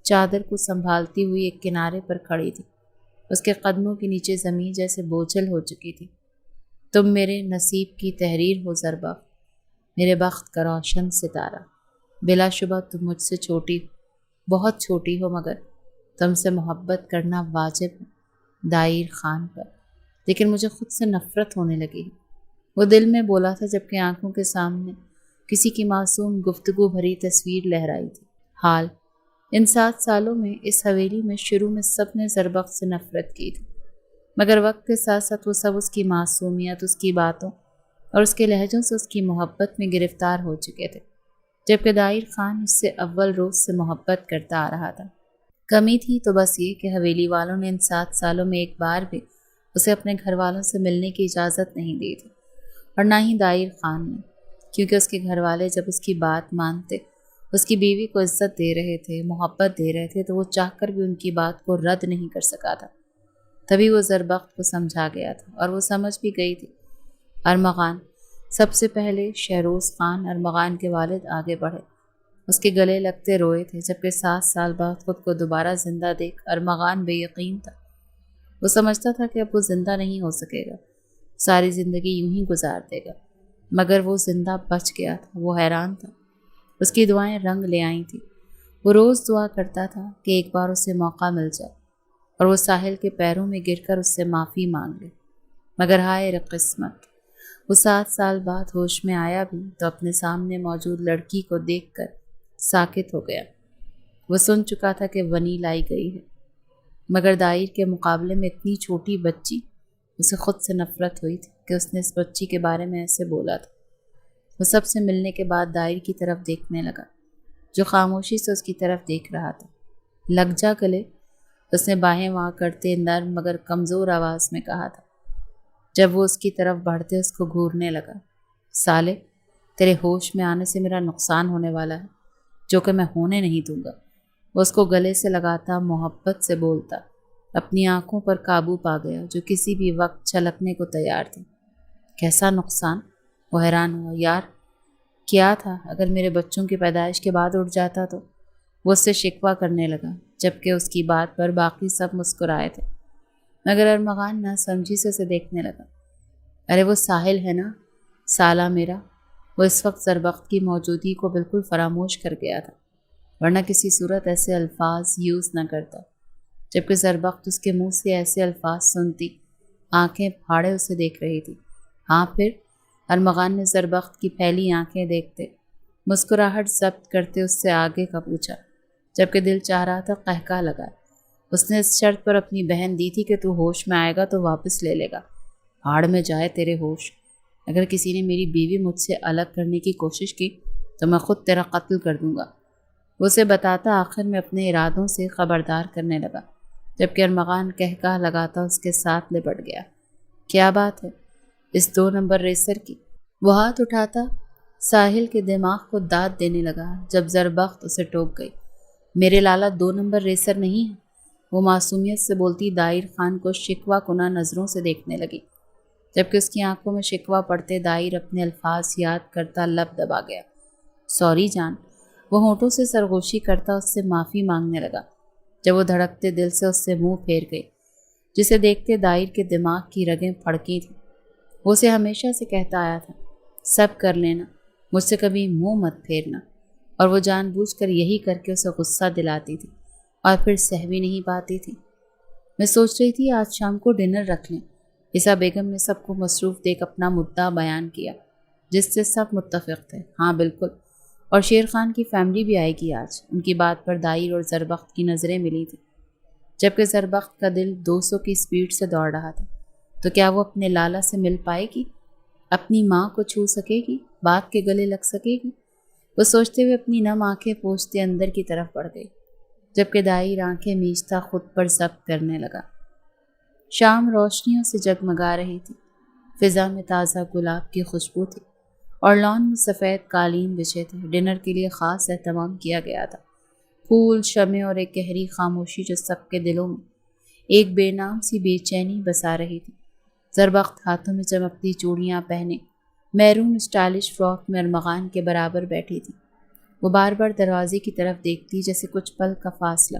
[SPEAKER 1] چادر کو سنبھالتی ہوئی ایک کنارے پر کھڑی تھی۔ اس کے قدموں کے نیچے زمین جیسے بوجھل ہو چکی تھی۔ تم میرے نصیب کی تحریر ہو زربخت، میرے بخت کا روشن ستارہ۔ بلا شبہ تم مجھ سے چھوٹی ہو، بہت چھوٹی ہو، مگر تم سے محبت کرنا واجب ہے دائر خان پر، لیکن مجھے خود سے نفرت ہونے لگی ہے۔ وہ دل میں بولا تھا جبکہ آنکھوں کے سامنے کسی کی معصوم گفتگو بھری تصویر لہرائی تھی۔ حال ان 7 سالوں میں اس حویلی میں شروع میں سب نے زربخت سے نفرت کی تھی، مگر وقت کے ساتھ ساتھ وہ سب اس کی معصومیت، اس کی باتوں اور اس کے لہجوں سے اس کی محبت میں گرفتار ہو چکے تھے، جبکہ دائر خان اس سے اول روز سے محبت کرتا آ رہا تھا۔ کمی تھی تو بس یہ کہ حویلی والوں نے ان 7 سالوں میں ایک بار بھی اسے اپنے گھر والوں سے ملنے کی اجازت نہیں دی تھی، اور نہ ہی دائر خان نے، کیونکہ اس کے گھر والے جب اس کی بات مانتے، اس کی بیوی کو عزت دے رہے تھے، محبت دے رہے تھے، تو وہ چاہ کر بھی ان کی بات کو رد نہیں کر سکا تھا۔ تبھی وہ زربخت کو سمجھا گیا تھا اور وہ سمجھ بھی گئی تھی۔ ارمغان سب سے پہلے شہروز خان ارمغان کے والد آگے بڑھے، اس کے گلے لگتے روئے تھے، جبکہ 7 سال بعد خود کو دوبارہ زندہ دیکھ ارمغان بے یقین تھا۔ وہ سمجھتا تھا کہ اب وہ زندہ نہیں ہو سکے گا، ساری زندگی یوں ہی گزار دے گا، مگر وہ زندہ بچ گیا تھا۔ وہ حیران تھا، اس کی دعائیں رنگ لے آئی تھیں۔ وہ روز دعا کرتا تھا کہ ایک بار اسے موقع مل جائے اور وہ ساحل کے پیروں میں گر کر اس سے معافی مانگ لے، مگر ہائے قسمت، وہ 7 سال بعد ہوش میں آیا بھی تو اپنے سامنے موجود لڑکی کو دیکھ کر ساکت ہو گیا۔ وہ سن چکا تھا کہ ونی لائی گئی ہے، مگر دائر کے مقابلے میں اتنی چھوٹی بچی، اسے خود سے نفرت ہوئی تھی کہ اس نے اس بچی کے بارے میں ایسے بولا تھا۔ وہ سب سے ملنے کے بعد دائر کی طرف دیکھنے لگا، جو خاموشی سے اس کی طرف دیکھ رہا تھا۔ لگ جا گلے، اس نے باہیں واں کرتے نرم مگر کمزور آواز میں کہا تھا۔ جب وہ اس کی طرف بڑھتے اس کو گھورنے لگا۔ سالے، تیرے ہوش میں آنے سے میرا نقصان ہونے والا ہے، جو کہ میں ہونے نہیں دوں گا۔ وہ اس کو گلے سے لگاتا محبت سے بولتا، اپنی آنکھوں پر قابو پا گیا جو کسی بھی وقت چھلکنے کو تیار تھی۔ کیسا نقصان؟ وہ حیران ہوا۔ یار، کیا تھا اگر میرے بچوں کی پیدائش کے بعد اٹھ جاتا تو؟ وہ اس سے شکوہ کرنے لگا، جبکہ اس کی بات پر باقی سب مسکرائے تھے، مگر ارمغان نہ سمجھی سے اسے دیکھنے لگا۔ ارے وہ ساحل ہے نا، سالہ میرا۔ وہ اس وقت زربخت کی موجودگی کو بالکل فراموش کر گیا تھا، ورنہ کسی صورت ایسے الفاظ یوز نہ کرتا۔ جبکہ زربخت اس کے منہ سے ایسے الفاظ سنتی، آنکھیں پھاڑے اسے دیکھ رہی تھی۔ ہاں پھر؟ ارمغان نے زربخت کی پھیلی آنکھیں دیکھتے مسکراہٹ ضبط کرتے اس سے آگے کا پوچھا، جبکہ دل چاہ رہا تھا قہقہ لگائے۔ اس نے اس شرط پر اپنی بہن دی تھی کہ تو ہوش میں آئے گا تو واپس لے لے گا۔ ہاڑ میں جائے تیرے ہوش، اگر کسی نے میری بیوی مجھ سے الگ کرنے کی کوشش کی تو میں خود تیرا قتل کر دوں گا۔ وہ اسے بتاتا آخر میں اپنے ارادوں سے خبردار کرنے لگا، جبکہ ارمغان کہکہ لگاتا اس کے ساتھ لپٹ گیا۔ کیا بات ہے اس 2 نمبر ریسر کی؟ وہ ہاتھ اٹھاتا ساحل کے دماغ کو داد دینے لگا، جب زربخت اسے ٹوک گئی۔ میرے لالا 2 نمبر ریسر نہیں ہے، وہ معصومیت سے بولتی دائر خان کو شکوہ کنہ نظروں سے دیکھنے لگی، جبکہ اس کی آنکھوں میں شکوہ پڑتے دائر اپنے الفاظ یاد کرتا لب دبا گیا۔ سوری جان، وہ ہونٹوں سے سرگوشی کرتا اس سے معافی مانگنے لگا، جب وہ دھڑکتے دل سے اس سے منہ پھیر گئی، جسے دیکھتے دائر کے دماغ کی رگیں پھڑکی تھیں۔ وہ اسے ہمیشہ سے کہتا آیا تھا، سب کر لینا، مجھ سے کبھی منہ مت پھیرنا، اور وہ جان بوجھ کر یہی کر کے اسے غصہ دلاتی تھی اور پھر سہ بھی نہیں پاتی تھی۔ میں سوچ رہی تھی آج شام کو ڈنر رکھ لیں۔ عیسیٰ بیگم نے سب کو مصروف دیکھ اپنا مدعا بیان کیا، جس سے سب متفق تھے۔ ہاں بالکل، اور شیر خان کی فیملی بھی آئے گی آج۔ ان کی بات پر دائر اور زربخت کی نظریں ملی تھیں، جبکہ زربخت کا دل 200 کی سپیڈ سے دوڑ رہا تھا۔ تو کیا وہ اپنے لالا سے مل پائے گی؟ اپنی ماں کو چھو سکے گی؟ باپ کے گلے لگ سکے گی؟ وہ سوچتے ہوئے اپنی نم آنکھیں پوچھتے اندر کی طرف بڑھ گئی، جبکہ دائر آنکھیں میچتا خود پر ضبط کرنے لگا۔ شام روشنیوں سے جگمگا رہی تھی، فضا میں تازہ گلاب کی خوشبو تھی اور لان میں سفید قالین بچھے تھے۔ ڈنر کے لیے خاص اہتمام کیا گیا تھا، پھول، شمع اور ایک گہری خاموشی جو سب کے دلوں میں ایک بے نام سی بے چینی بسا رہی تھی۔ زربخت ہاتھوں میں چمکتی چوڑیاں پہنے میرون اسٹائلش فراک میں ارمغان کے برابر بیٹھی تھی۔ وہ بار بار دروازے کی طرف دیکھتی، جیسے کچھ پل کا فاصلہ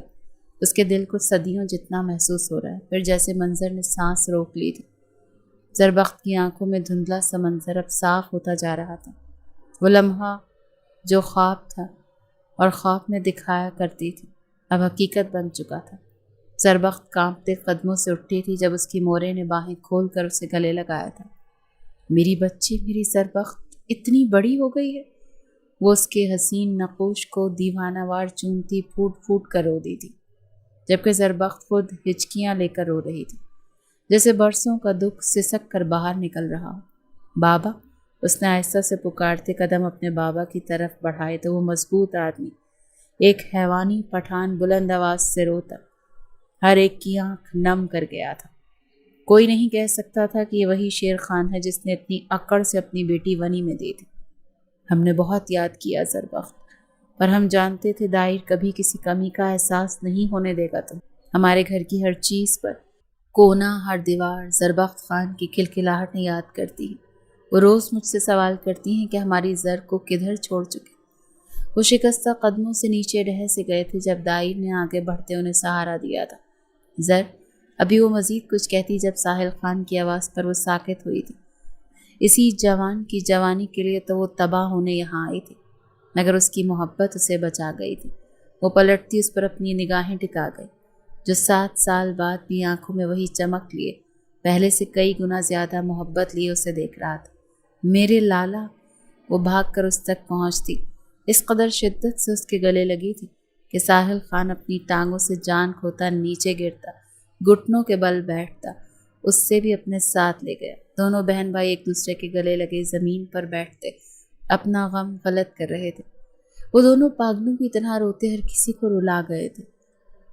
[SPEAKER 1] اس کے دل کو صدیوں جتنا محسوس ہو رہا ہے، پھر جیسے منظر نے سانس روک لی تھی۔ زربخت کی آنکھوں میں دھندلا سا منظر اب صاف ہوتا جا رہا تھا۔ وہ لمحہ جو خواب تھا اور خواب میں دکھایا کرتی تھی، اب حقیقت بن چکا تھا۔ زربخت کانپتے قدموں سے اٹھی تھی جب اس کی مورے نے باہیں کھول کر اسے گلے لگایا تھا۔ میری بچی، میری زربخت اتنی بڑی ہو گئی ہے۔ وہ اس کے حسین نقوش کو دیوانہ وار چومتی پھوٹ پھوٹ کر رو دی تھی، جبکہ زربخت خود ہچکیاں لے کر رو رہی تھی، جیسے برسوں کا دکھ سسک کر باہر نکل رہا ہو۔ بابا، اس نے آہستہ سے پکارتے قدم اپنے بابا کی طرف بڑھائے تو وہ مضبوط آدمی ایک حیوانی پٹھان بلند آواز سے روتا، ہر ایک کی آنکھ نم کر گیا تھا۔ کوئی نہیں کہہ سکتا تھا کہ یہ وہی شیر خان ہے جس نے اتنی اکڑ سے اپنی بیٹی ونی میں دی تھی۔ ہم نے بہت یاد کیا زربخت، پر ہم جانتے تھے دائر کبھی کسی کمی کا احساس نہیں ہونے دے گا۔ تم ہمارے گھر کی ہر چیز پر کونا، ہر دیوار زربخت خان کی کھلکھلاہٹیں یاد کرتی ہیں۔ وہ روز مجھ سے سوال کرتی ہیں کہ ہماری زر کو کدھر چھوڑ چکے۔ وہ شکستہ قدموں سے نیچے رہ سے گئے تھے جب دائر نے آگے بڑھتے انہیں سہارا دیا تھا۔ زر، ابھی وہ مزید کچھ کہتی جب ساحل خان کی آواز پر وہ ساکت ہوئی تھی۔ اسی جوان کی جوانی کے لیے تو وہ تباہ ہونے یہاں آئی تھی، مگر اس کی محبت اسے بچا گئی تھی۔ وہ پلٹتی اس پر اپنی نگاہیں ٹکا گئی، جو 7 سال بعد بھی آنکھوں میں وہی چمک لیے، پہلے سے کئی گنا زیادہ محبت لیے اسے دیکھ رہا تھا۔ میرے لالا! وہ بھاگ کر اس تک پہنچتی، اس قدر شدت سے اس کے گلے لگی تھی کہ ساحل خان اپنی ٹانگوں سے جان کھوتا نیچے گرتا، گھٹنوں کے بل بیٹھتا، اس سے بھی اپنے ساتھ لے گیا۔ دونوں بہن بھائی ایک دوسرے کے گلے لگے زمین پر بیٹھتے اپنا غم غلط کر رہے تھے۔ وہ دونوں پاگلوں کی طرح روتے ہر کسی کو رلا گئے تھے۔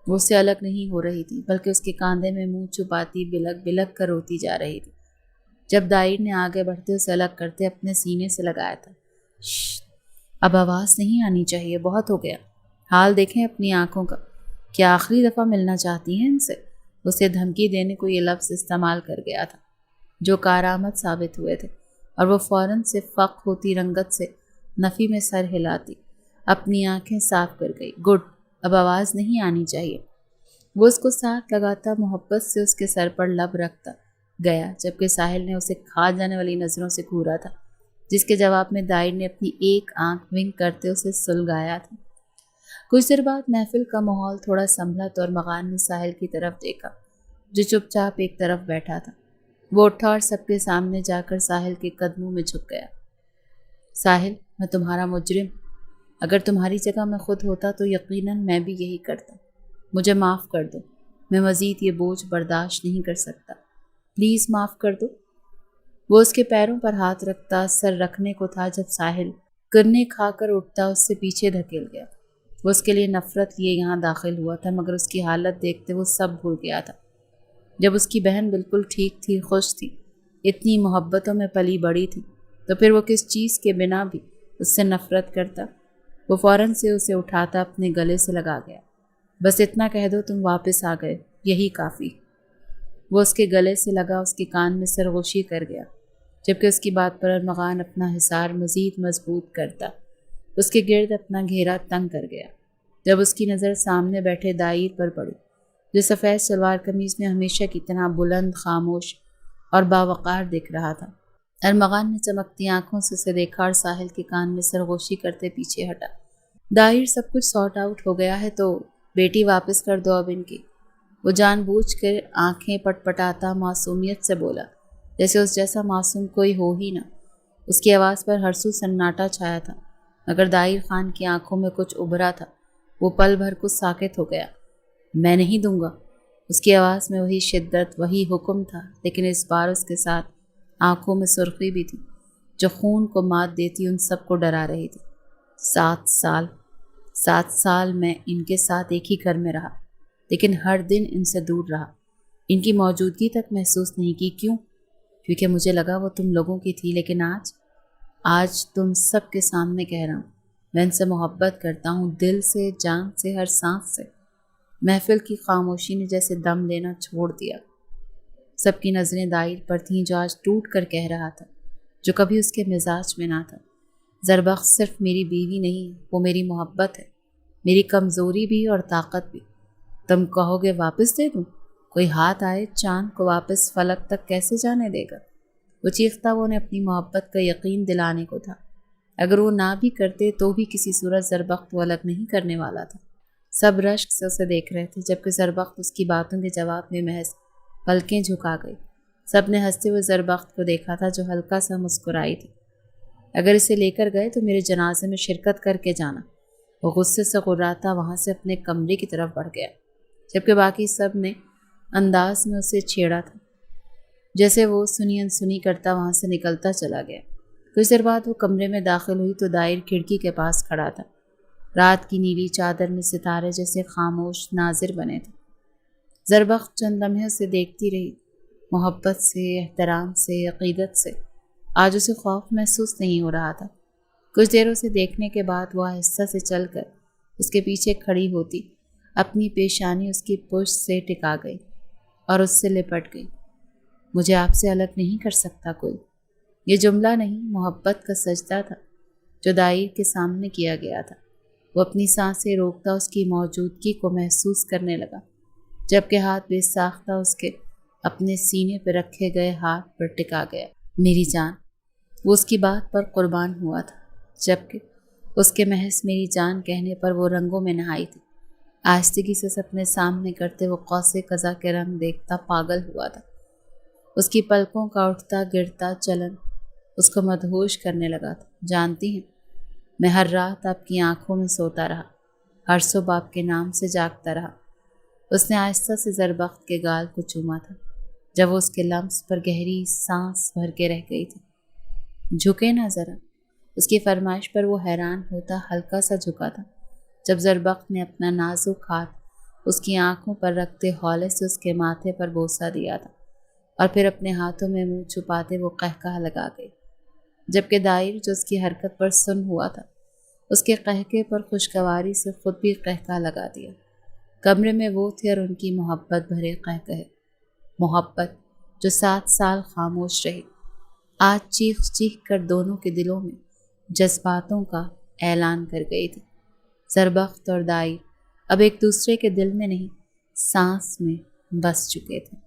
[SPEAKER 1] وہ اس سے الگ نہیں ہو رہی تھی، بلکہ اس کے کاندھے میں منہ چھپاتی بلک بلک کر روتی جا رہی تھی۔ جب دائر نے آگے بڑھتے اسے الگ کرتے اپنے سینے سے لگایا تھا۔ ششت! اب آواز نہیں آنی چاہیے، بہت ہو گیا۔ حال دیکھیں اپنی آنکھوں کا، کیا آخری دفعہ ملنا چاہتی ہیں ان سے؟ اسے دھمکی دینے کو یہ لفظ استعمال کر گیا تھا جو کارآمد ثابت ہوئے تھے، اور وہ فوراً سے فق ہوتی رنگت سے نفی میں سر ہلاتی اپنی آنکھیں صاف کر گئی۔ گڈ، اب آواز نہیں آنی چاہیے۔ وہ اس کو ساتھ لگاتا محبت سے اس کے سر پر لب رکھتا گیا، جبکہ ساحل نے اسے کھا جانے والی نظروں سے گھورا تھا، جس کے جواب میں دائر نے اپنی ایک آنکھ ونک کرتے اسے سلگایا تھا۔ کچھ دیر بعد محفل کا ماحول تھوڑا سنبھلا تو ارمغان نے ساحل کی طرف دیکھا، جو چپ چاپ ایک طرف بیٹھا تھا۔ وہ اٹھا اور سب کے سامنے جا کر ساحل کے قدموں میں جھک گیا۔ ساحل، میں تمہارا مجرم، اگر تمہاری جگہ میں خود ہوتا تو یقیناً میں بھی یہی کرتا۔ مجھے معاف کر دو، میں مزید یہ بوجھ برداشت نہیں کر سکتا، پلیز معاف کر دو۔ وہ اس کے پیروں پر ہاتھ رکھتا سر رکھنے کو تھا جب ساحل کرنے کھا کر اٹھتا اس سے پیچھے دھکیل گیا۔ وہ اس کے لیے نفرت لیے یہاں داخل ہوا تھا، مگر اس کی حالت دیکھتے وہ سب بھول گیا تھا۔ جب اس کی بہن بالکل ٹھیک تھی، خوش تھی، اتنی محبتوں میں پلی بڑی تھی، تو پھر وہ کس چیز کے بنا بھی اس سے نفرت کرتا؟ وہ فوراً سے اسے اٹھاتا اپنے گلے سے لگا گیا۔ بس اتنا کہہ دو تم واپس آ گئے، یہی کافی۔ وہ اس کے گلے سے لگا اس کے کان میں سرگوشی کر گیا، جبکہ اس کی بات پر ارمغان اپنا حصار مزید مضبوط کرتا، اس کے گرد اپنا گھیرا تنگ کر گیا۔ جب اس کی نظر سامنے بیٹھے دائر پر پڑی، جو سفید شلوار قمیض میں ہمیشہ کی طرح بلند، خاموش اور باوقار دکھ رہا تھا، ارمغان نے چمکتی آنکھوں سے اسے دیکھا اور ساحل کے کان میں سرگوشی کرتے پیچھے ہٹا۔ دائر، سب کچھ سارٹ آؤٹ ہو گیا ہے تو بیٹی واپس کر دو اب ان کی۔ وہ جان بوجھ کر آنکھیں پٹ پٹاتا معصومیت سے بولا، جیسے اس جیسا معصوم کوئی ہو ہی نہ۔ اس کی آواز پر ہرسو سناٹا چھایا تھا، مگر دائر خان کی آنکھوں میں کچھ ابھرا تھا۔ وہ پل بھر کو ساکت ہو گیا۔ میں نہیں دوں گا۔ اس کی آواز میں وہی شدت، وہی حکم تھا، لیکن اس بار اس کے ساتھ آنکھوں میں سرخی بھی تھی، جو خون کو مات دیتی ان سب کو ڈرا رہی تھی۔ 7 سال میں ان کے ساتھ ایک ہی گھر میں رہا، لیکن ہر دن ان سے دور رہا، ان کی موجودگی تک محسوس نہیں کی۔ کیوں؟ کیونکہ مجھے لگا وہ تم لوگوں کی تھی، لیکن آج تم سب کے سامنے کہہ رہا ہوں، میں ان سے محبت کرتا ہوں، دل سے، جان سے، ہر سانس سے۔ محفل کی خاموشی نے جیسے دم لینا چھوڑ دیا۔ سب کی نظریں دائر پر تھیں، جو آج ٹوٹ کر کہہ رہا تھا، جو کبھی اس کے مزاج میں نہ تھا، زربخت صرف میری بیوی نہیں، وہ میری محبت ہے، میری کمزوری بھی اور طاقت بھی۔ تم کہو گے واپس دے دوں؟ کوئی ہاتھ آئے چاند کو واپس فلک تک کیسے جانے دے گا؟ وہ چیختا وہ انہیں اپنی محبت کا یقین دلانے کو تھا۔ اگر وہ نہ بھی کرتے تو بھی کسی صورت زربخت وہ الگ نہیں کرنے والا تھا۔ سب رشک سے اسے دیکھ رہے تھے، جبکہ زربخت اس کی باتوں کے جواب میں محض پلکیں جھکا گئی۔ سب نے ہنستے ہوئے زربخت کو دیکھا تھا، جو ہلکا سا مسکرائی تھی۔ اگر اسے لے کر گئے تو میرے جنازے میں شرکت کر کے جانا۔ وہ غصے سے غراتا وہاں سے اپنے کمرے کی طرف بڑھ گیا، جبکہ باقی سب نے انداز میں اسے چھیڑا تھا، جیسے وہ سنی انسنی کرتا وہاں سے نکلتا چلا گیا۔ کچھ دیر بعد وہ کمرے میں داخل ہوئی تو دائر کھڑکی کے پاس کھڑا تھا۔ رات کی نیلی چادر میں ستارے جیسے خاموش ناظر بنے تھے۔ زربخت چند لمحے اسے دیکھتی رہی، محبت سے، احترام سے، عقیدت سے۔ آج اسے خوف محسوس نہیں ہو رہا تھا۔ کچھ دیر اسے دیکھنے کے بعد وہ آہستہ سے چل کر اس کے پیچھے کھڑی ہوتی، اپنی پیشانی اس کی پشت سے ٹکا گئی اور اس سے لپٹ گئی۔ مجھے آپ سے الگ نہیں کر سکتا کوئی۔ یہ جملہ نہیں، محبت کا سجدہ تھا جو دائر کے سامنے کیا گیا تھا۔ وہ اپنی سانسیں روکتا اس کی موجودگی کو محسوس کرنے لگا، جبکہ ہاتھ بے ساختہ اس کے اپنے سینے پہ رکھے گئے ہاتھ پر ٹکا گیا۔ میری جان، وہ اس کی بات پر قربان ہوا تھا، جبکہ اس کے محض میری جان کہنے پر وہ رنگوں میں نہائی تھی۔ آہستگی سے اپنے سامنے کرتے وہ قوس قزح کے رنگ دیکھتا پاگل ہوا تھا۔ اس کی پلکوں کا اٹھتا گرتا چلن اس کو مدہوش کرنے لگا تھا۔ جانتی ہیں، میں ہر رات آپ کی آنکھوں میں سوتا رہا، ہر صبح آپ کے نام سے جاگتا رہا۔ اس نے آہستہ سے زربخت کے گال کو چوما تھا جب وہ اس کے لمس پر گہری سانس بھر کے رہ گئی تھی۔ جھکے نہ ذرا، اس کی فرمائش پر وہ حیران ہوتا ہلکا سا جھکا تھا جب زربخت نے اپنا نازک ہاتھ اس کی آنکھوں پر رکھتے ہولے سے اس کے ماتھے پر بوسہ دیا تھا، اور پھر اپنے ہاتھوں میں منہ چھپاتے وہ قہقہ لگا گئی، جبکہ دائر جو اس کی حرکت پر سن ہوا تھا اس کے قہقے پر خوشگواری سے خود بھی قہقہ لگا دیا۔ کمرے میں وہ تھے اور ان کی محبت بھرے قہقہے، محبت جو 7 سال خاموش رہی، آج چیخ چیخ کر دونوں کے دلوں میں جذباتوں کا اعلان کر گئی تھی۔ زربخت اور دائر اب ایک دوسرے کے دل میں نہیں، سانس میں بس چکے تھے۔